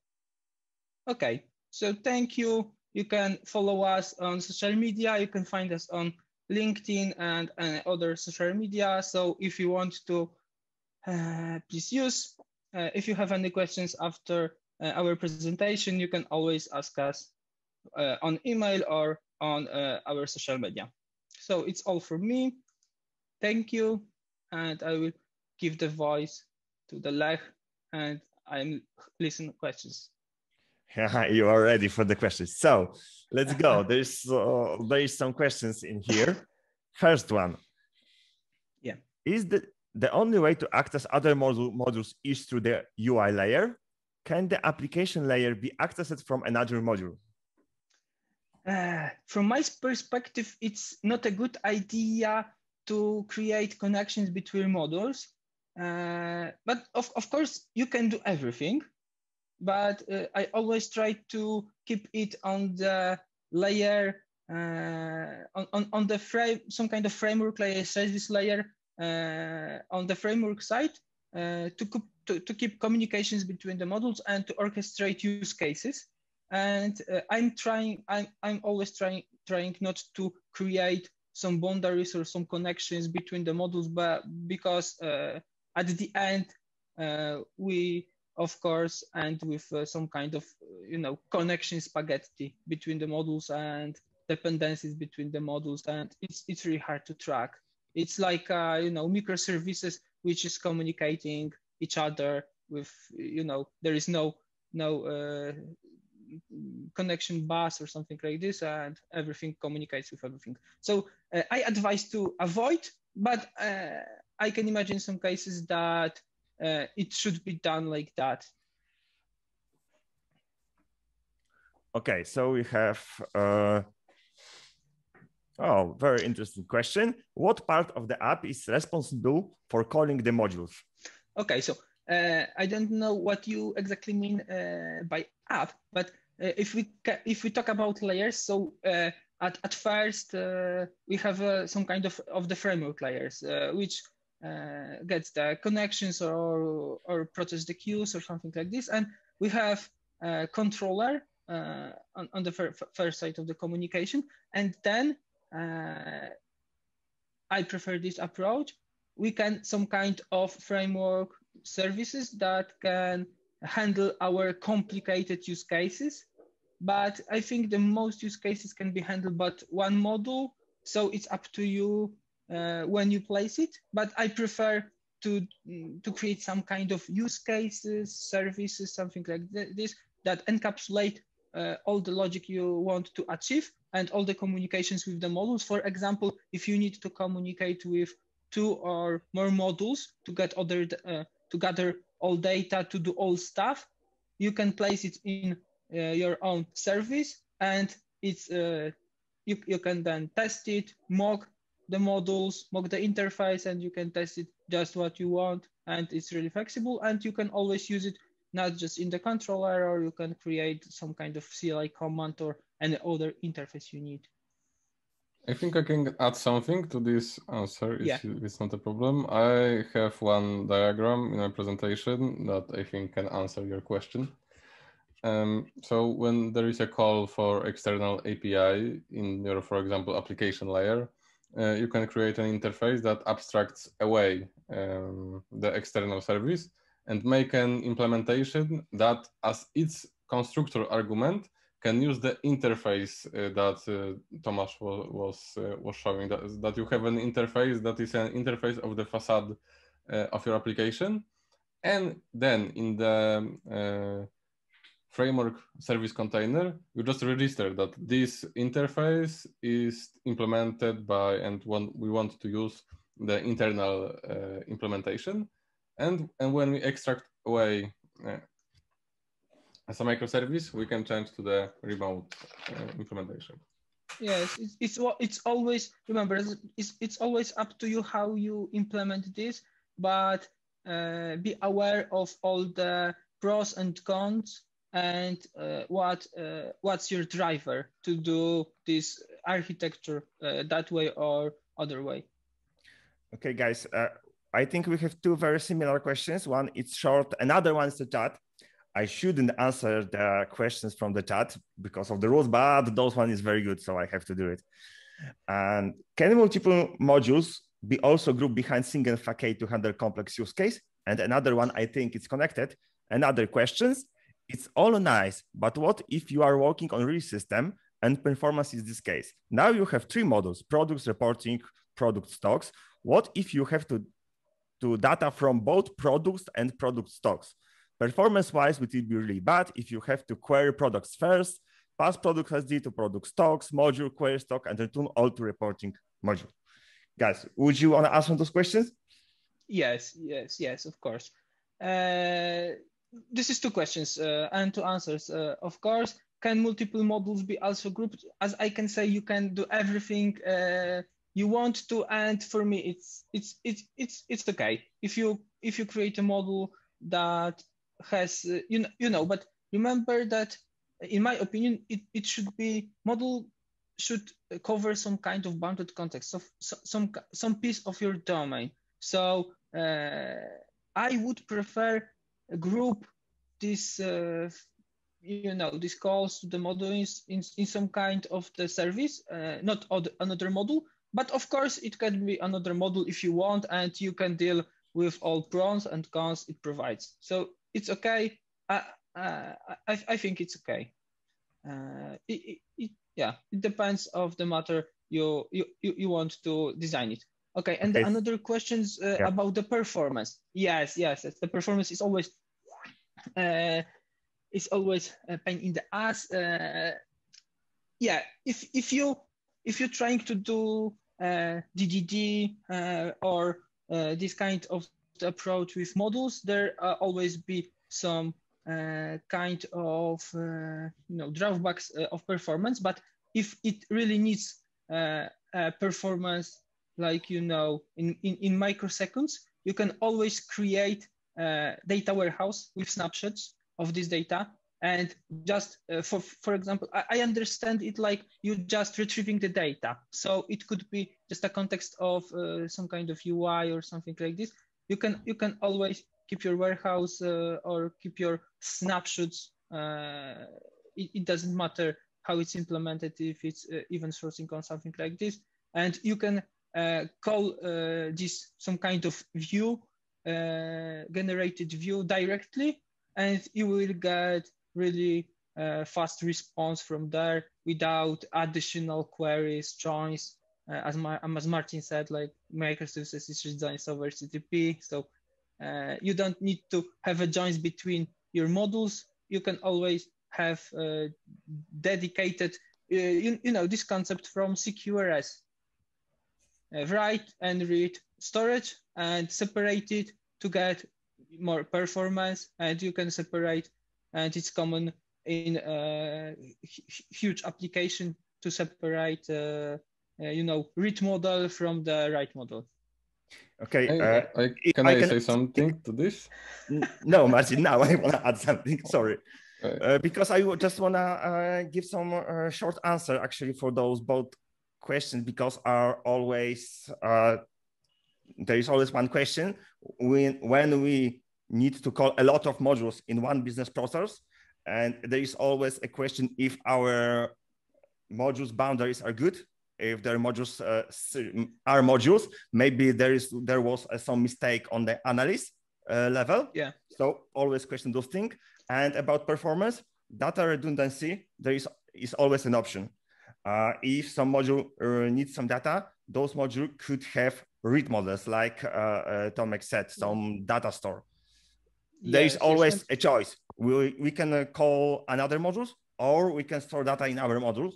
Okay, so thank you. You can follow us on social media. You can find us on LinkedIn and other social media. So if you want to, please use. If you have any questions after our presentation, you can always ask us on email or on our social media. So it's all from me. Thank you. And I will give the voice to the Lech, and I'm listening to questions. You are ready for the questions. So let's go. There is some questions in here. First one. Yeah. Is the only way to access other modules is through the UI layer? Can the application layer be accessed from another module? From my perspective, it's not a good idea to create connections between modules. But of course, you can do everything. But I always try to keep it on the layer, on the frame, some kind of framework layer, service layer on the framework side to keep communications between the modules and to orchestrate use cases. And I'm always trying not to create some boundaries or some connections between the modules, but because at the end we of course end with some kind of connection spaghetti between the modules and dependencies between the modules, and it's really hard to track. It's like microservices which is communicating each other with there is no connection bus or something like this, and everything communicates with everything. So I advise to avoid, but I can imagine some cases that it should be done like that. Okay, so we have very interesting question. What part of the app is responsible for calling the modules? Okay, so I don't know what you exactly mean by app, but if we talk about layers, so at first we have some kind of the framework layers, which gets the connections or process the queues or something like this, and we have a controller on the first side of the communication, and then I prefer this approach. We can some kind of framework services that can handle our complicated use cases, but I think the most use cases can be handled by one module. So it's up to you when you place it, but I prefer to create some kind of use cases, services, something like this that encapsulate all the logic you want to achieve and all the communications with the modules. For example, if you need to communicate with 2 or more modules to get to gather all data, to do all stuff, you can place it in your own service, and it's you can then test it, mock the modules, mock the interface, and you can test it just what you want, and it's really flexible, and you can always use it not just in the controller, or you can create some kind of CLI command or any other interface you need. I think I can add something to this answer, if it's not a problem. I have one diagram in my presentation that I think can answer your question. So when there is a call for external API in your, for example, application layer, you can create an interface that abstracts away the external service and make an implementation that as its constructor argument can use the interface that Tomasz was showing, that you have an interface that is an interface of the facade of your application. And then in the framework service container, you just register that this interface is implemented by, and we want to use the internal implementation. And when we extract away as a microservice, we can change to the remote implementation. Yes, it's always, remember, it's always up to you how you implement this, but be aware of all the pros and cons and what's your driver to do this architecture that way or other way. Okay, guys, I think we have two very similar questions. One is short, another one is the chat. I shouldn't answer the questions from the chat because of the rules, but those one is very good, so I have to do it. And can multiple modules be also grouped behind single facade to handle complex use case? And another one, I think it's connected. Another questions, it's all nice, but what if you are working on real system and performance is this case? Now you have three modules, products, reporting, product stocks. What if you have to do data from both products and product stocks? Performance-wise, it will be really bad if you have to query products first, pass product SD to product stocks, module, query stock, and return all to reporting module. Guys, would you want to answer those questions? Yes, of course. This is two questions and two answers. Of course, can multiple modules be also grouped? As I can say, you can do everything you want to, and for me, it's okay. If you create a module that has but remember that in my opinion it should be module should cover some kind of bounded context of some piece of your domain. So I would prefer group this these calls to the module in some kind of the service, not another module, but of course it can be another module if you want, and you can deal with all pros and cons it provides. So it's okay. I think it's okay. It depends of the matter you want to design it. Okay, and okay. Another questions about the performance. Yes. The performance is always a pain in the ass. If you're trying to do DDD or this kind of approach with modules, there always be some kind of drawbacks of performance. But if it really needs performance, like in microseconds, you can always create a data warehouse with snapshots of this data. And just for example, I understand it like you just retrieving the data. So it could be just a context of some kind of UI or something like this. You can always keep your warehouse or keep your snapshots. It doesn't matter how it's implemented, if it's event sourcing or something like this. And you can call this some kind of view, generated view directly, and you will get really fast response from there without additional queries, joins. As Marcin said, like Microservices is designed over CTP, so you don't need to have a joins between your modules. You can always have dedicated, this concept from CQRS, write and read storage and separate it to get more performance, and you can separate, and it's common in a huge application to separate read model from the write model. Okay. Can I say something to this? No, Marcin, now I want to add something. Sorry. Because I just want to give some short answer actually for those both questions, because there is always one question when we need to call a lot of modules in one business process, and there is always a question if our modules boundaries are good. If their modules are modules, maybe there was some mistake on the analysis level. Yeah. So always question those things. And about performance, data redundancy, there is is always an option. If some module needs some data, those modules could have read models, like Tomek said, some data store. There is always a choice. We can call another modules, or we can store data in our modules.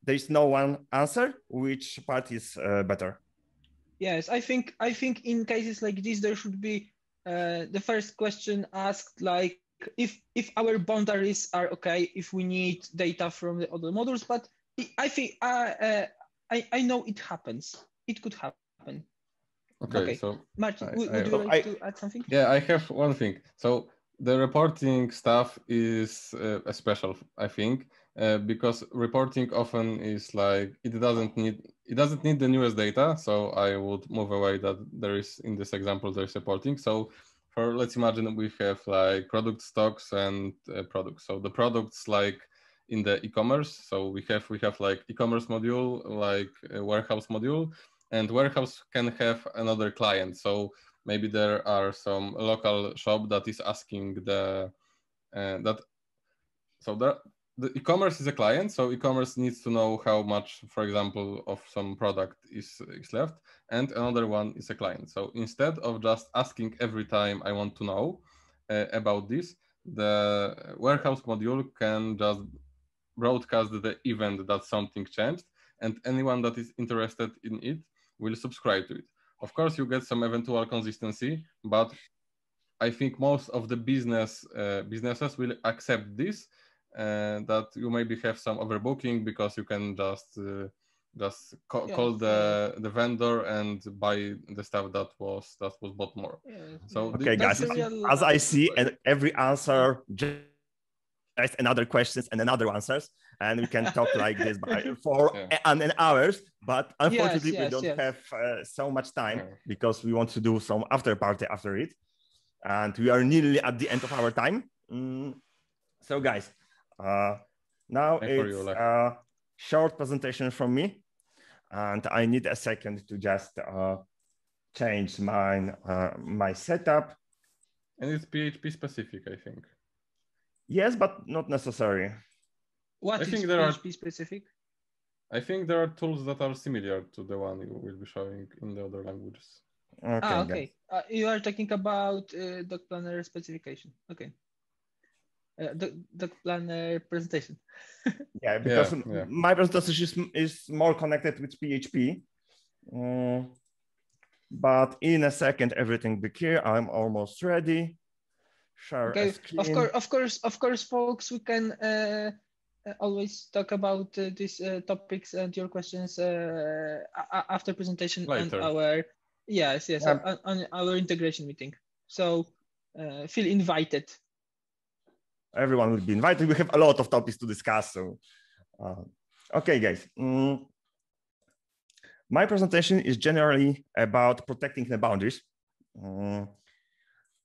There is no one answer which part is better. Yes, I think in cases like this, there should be the first question asked, like, if our boundaries are okay, if we need data from the other modules. But I think I know it happens. It could happen. Okay. So Marcin, would you like to add something? Yeah, I have one thing. So the reporting stuff is special, I think, because reporting often is like it doesn't need the newest data. So I would move away that there is, in this example, there's reporting. So let's imagine we have like product stocks and products. So the products, like in the e-commerce. So we have like e-commerce module, like a warehouse module, and warehouse can have another client. So maybe there are some local shop that is asking the e-commerce is a client, so e-commerce needs to know how much, for example, of some product is left, and another one is a client. So instead of just asking every time I want to know about this, the warehouse module can just broadcast the event that something changed, and anyone that is interested in it will subscribe to it. Of course, you get some eventual consistency, but I think most of the businesses will accept this, that you maybe have some overbooking because you can just call the vendor and buy the stuff that was bought more. So okay, guys, as I see, and every answer just another questions and another answers, and we can talk like this for an hours, but unfortunately we don't have so much time because we want to do some after party after it, and we are nearly at the end of our time. So guys, now it's a short presentation from me, and I need a second to just change my setup. And it's PHP specific, I think. Yes, but not necessary. What is PHP specific? I think there are tools that are similar to the one you will be showing in the other languages. Okay. You are talking about Docplanner specification. Okay. Docplanner presentation. Yeah, because my presentation is more connected with PHP. But in a second, everything be clear. I'm almost ready. Share a screen. Of course, folks, we can always talk about these topics and your questions after presentation later. On our on our integration meeting. So feel invited. Everyone will be invited. We have a lot of topics to discuss. So, okay, guys. My presentation is generally about protecting the boundaries.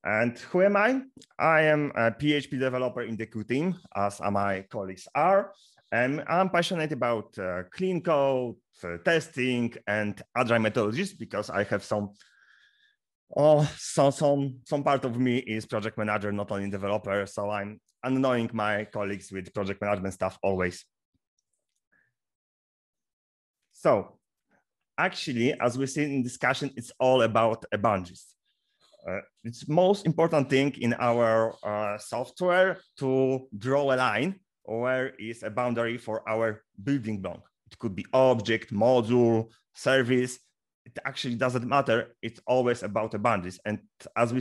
And who am I? I am a PHP developer in the Q team, as my colleagues are. And I'm passionate about clean code, testing, and agile methodologies because I have some part of me is project manager, not only developer. So I'm annoying my colleagues with project management stuff always. So actually, as we see in discussion, it's all about boundaries. It's most important thing in our software to draw a line where is a boundary for our building block. It could be object, module, service. It actually doesn't matter. It's always about the boundaries. And as we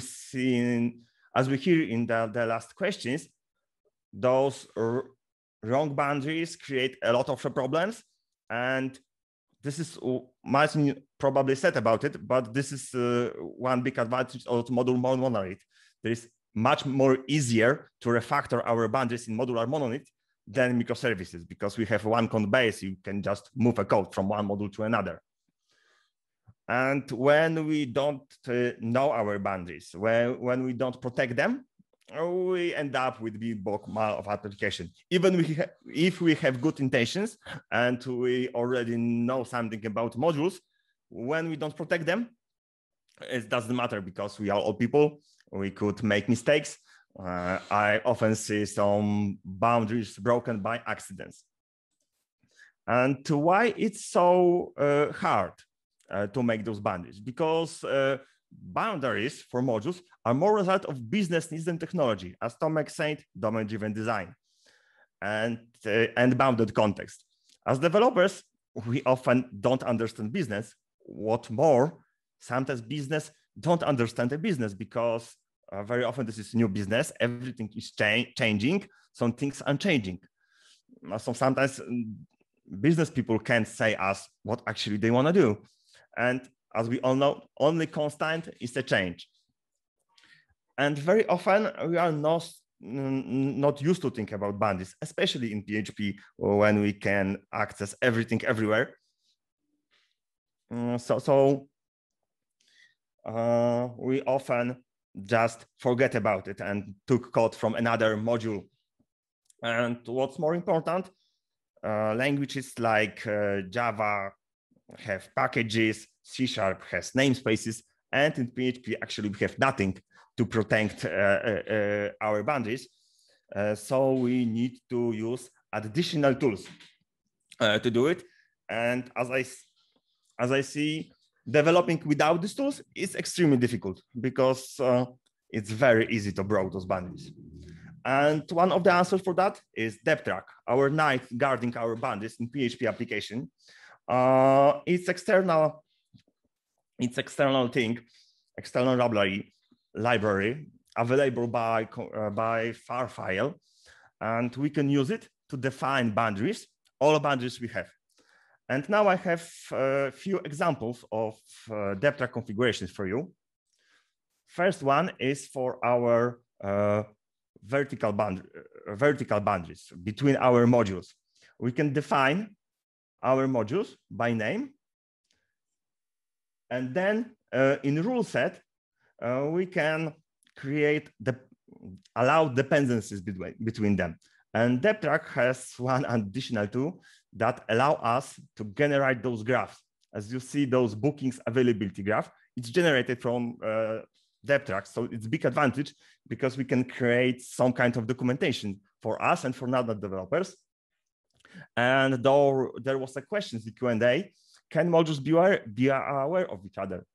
hear in the last questions, those wrong boundaries create a lot of problems. And this is Marcin probably said about it, but this is one big advantage of Modular Monolith. There is much more easier to refactor our boundaries in Modular Monolith than microservices because we have one code base. You can just move a code from one module to another. And when we don't know our boundaries, when we don't protect them, we end up with big bulk of application. Even if we have good intentions and we already know something about modules, when we don't protect them, it doesn't matter because we are all people. We could make mistakes. I often see some boundaries broken by accidents. And why it's so hard to make those boundaries? Because boundaries for modules are more a result of business needs than technology. As Tomek said, domain-driven design and bounded context. As developers, we often don't understand business. What more, sometimes business don't understand the business, because very often this is new business. Everything is changing. Some things are changing. So sometimes business people can't say us what actually they want to do. And as we all know, only constant is the change. And very often we are not used to think about boundaries, especially in PHP when we can access everything everywhere. So we often just forget about it and took code from another module. And what's more important, languages like Java have packages, C# has namespaces, and in PHP actually we have nothing to protect our boundaries. So we need to use additional tools to do it. And as I see, developing without these tools is extremely difficult, because it's very easy to break those boundaries. And one of the answers for that is DepTrack, our knight guarding our boundaries in PHP application. It's external thing, external library available by far file, and we can use it to define boundaries, all boundaries we have. And now I have a few examples of DepTrack configurations for you. First one is for our vertical boundaries between our modules. We can define our modules by name, and then in rule set we can allow dependencies between them. And DepTrack has one additional tool that allow us to generate those graphs. As you see, those bookings availability graph, it's generated from DepTrack. So it's a big advantage, because we can create some kind of documentation for us and for other developers. And though there was a question in the Q&A, can modules be aware of each other?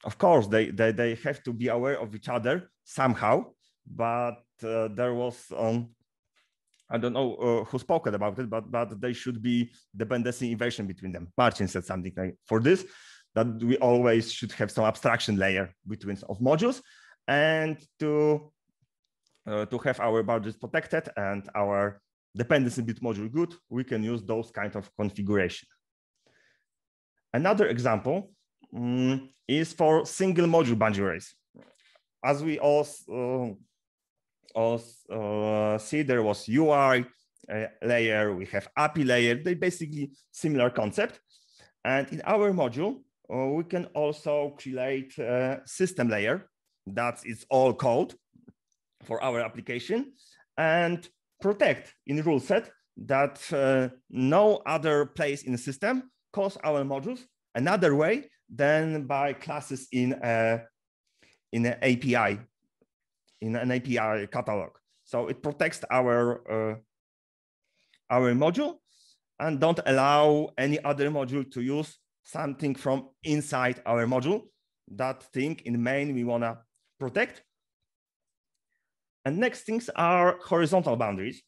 Of course, they have to be aware of each other somehow, but there was, I don't know who spoke about it, but there should be dependency inversion between them. Marcin said something like for this, that we always should have some abstraction layer between of modules, and to have our boundaries protected and our dependency bit module good, we can use those kind of configuration. Another example is for single module boundaries. As we also see, there was UI layer, we have API layer, they basically similar concept. And in our module, we can also create a system layer that is all code for our application, and protect in rule set that no other place in the system calls our modules another way than by classes in an API catalog. So it protects our module and don't allow any other module to use something from inside our module. That thing in main we want to protect. And next things are horizontal boundaries,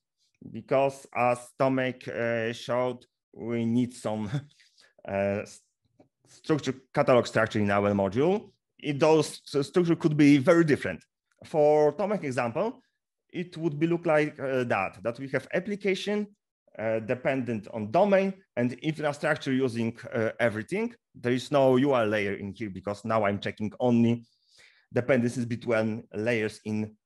because as Tomek showed, we need some catalog structure in our module. Those structure could be very different. For Tomek example, it would look like that we have application dependent on domain and infrastructure using everything. There is no UI layer in here, because now I'm checking only dependencies between layers in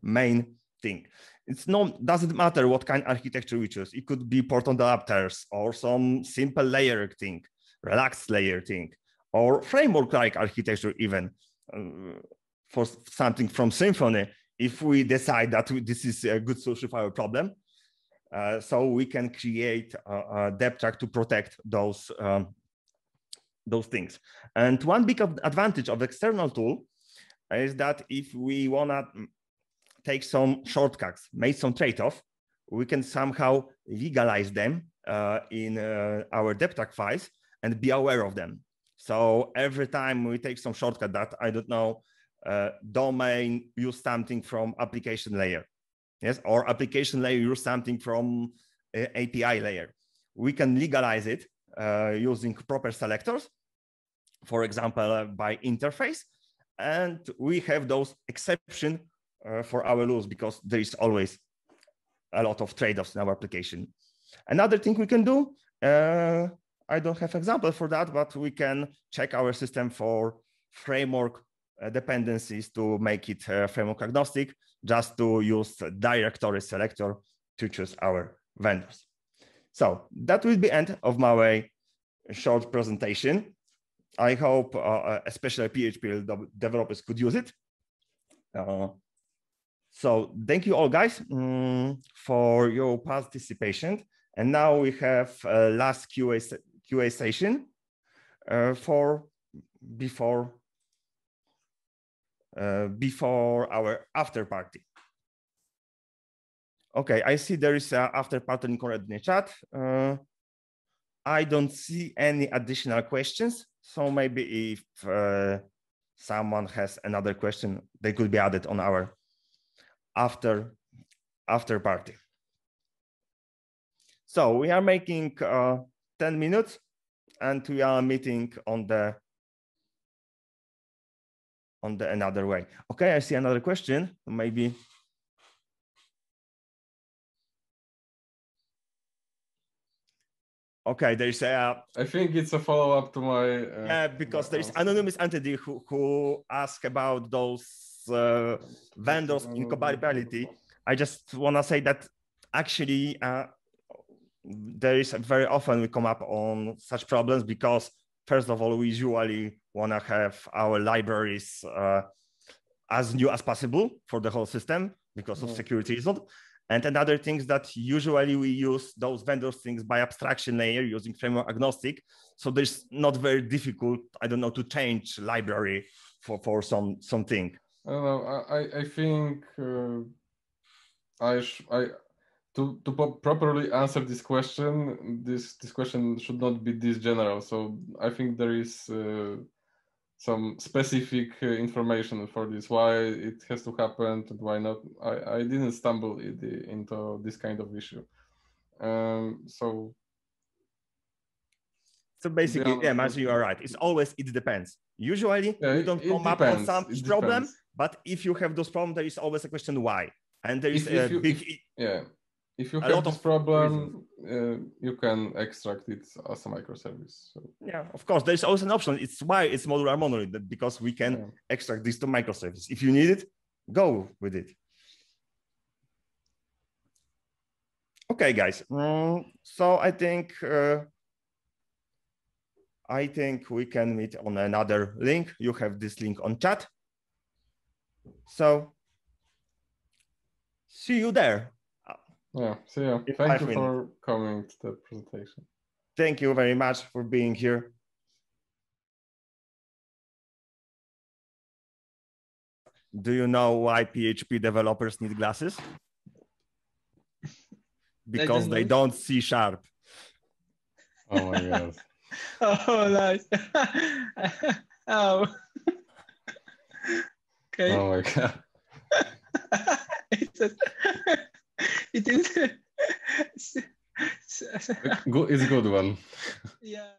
main thing. Doesn't matter what kind of architecture we choose. It could be Portal adapters or some simple layer thing, relaxed layer thing, or framework-like architecture even for something from Symfony, if we decide that this is a good solution for our problem. So we can create a DepTrack to protect those things. And one big advantage of external tool is that if we want to take some shortcuts, make some trade-off, we can somehow legalize them in our deptag files and be aware of them. So every time we take some shortcut that, I don't know, domain use something from application layer, yes, or application layer use something from API layer, we can legalize it using proper selectors, for example, by interface, and we have those exceptions for our rules because there is always a lot of trade-offs in our application. Another thing we can do, I don't have example for that, but we can check our system for framework dependencies to make it framework agnostic, just to use directory selector to choose our vendors. So that will be the end of my short presentation. I hope especially PHP developers could use it. So thank you all guys for your participation. And now we have last QA session for before our after party. Okay, I see there is an after party link already in the chat. I don't see any additional questions. So maybe if someone has another question, they could be added on our after party. So we are making 10 minutes and we are meeting on the another way. Okay, I see another question, maybe. Okay, there is a. I think it's a follow-up to my. Yeah, because there is anonymous entity who asked about those vendors incompatibility. I just want to say that actually there is very often we come up on such problems because first of all, we usually want to have our libraries as new as possible for the whole system because of security reasons. And another thing is that usually we use those vendor things by abstraction layer using framework agnostic. So there's not very difficult, I don't know, to change library for something. I don't know. I think to properly answer this question, this question should not be this general. So I think there is some specific information for this, why it has to happen and why not. I didn't stumble into this kind of issue. So basically, yeah, Marcin, you are right. It's always, it depends. Usually we don't come up on some problem, but if you have those problems, there is always a question why. And there is if you have this problem, you can extract it as a microservice. So. Yeah, of course, there's always an option. It's why it's modular monolith, because we can extract this to microservice. If you need it, go with it. Okay, guys. So I think we can meet on another link. You have this link on chat. So see you there. Yeah, see you. Thank you for coming to the presentation. Thank you very much for being here. Do you know why PHP developers need glasses? Because they don't see sharp. Oh my God. Oh, nice. Oh. Okay. Oh my God. It is. It's a good one. Yeah.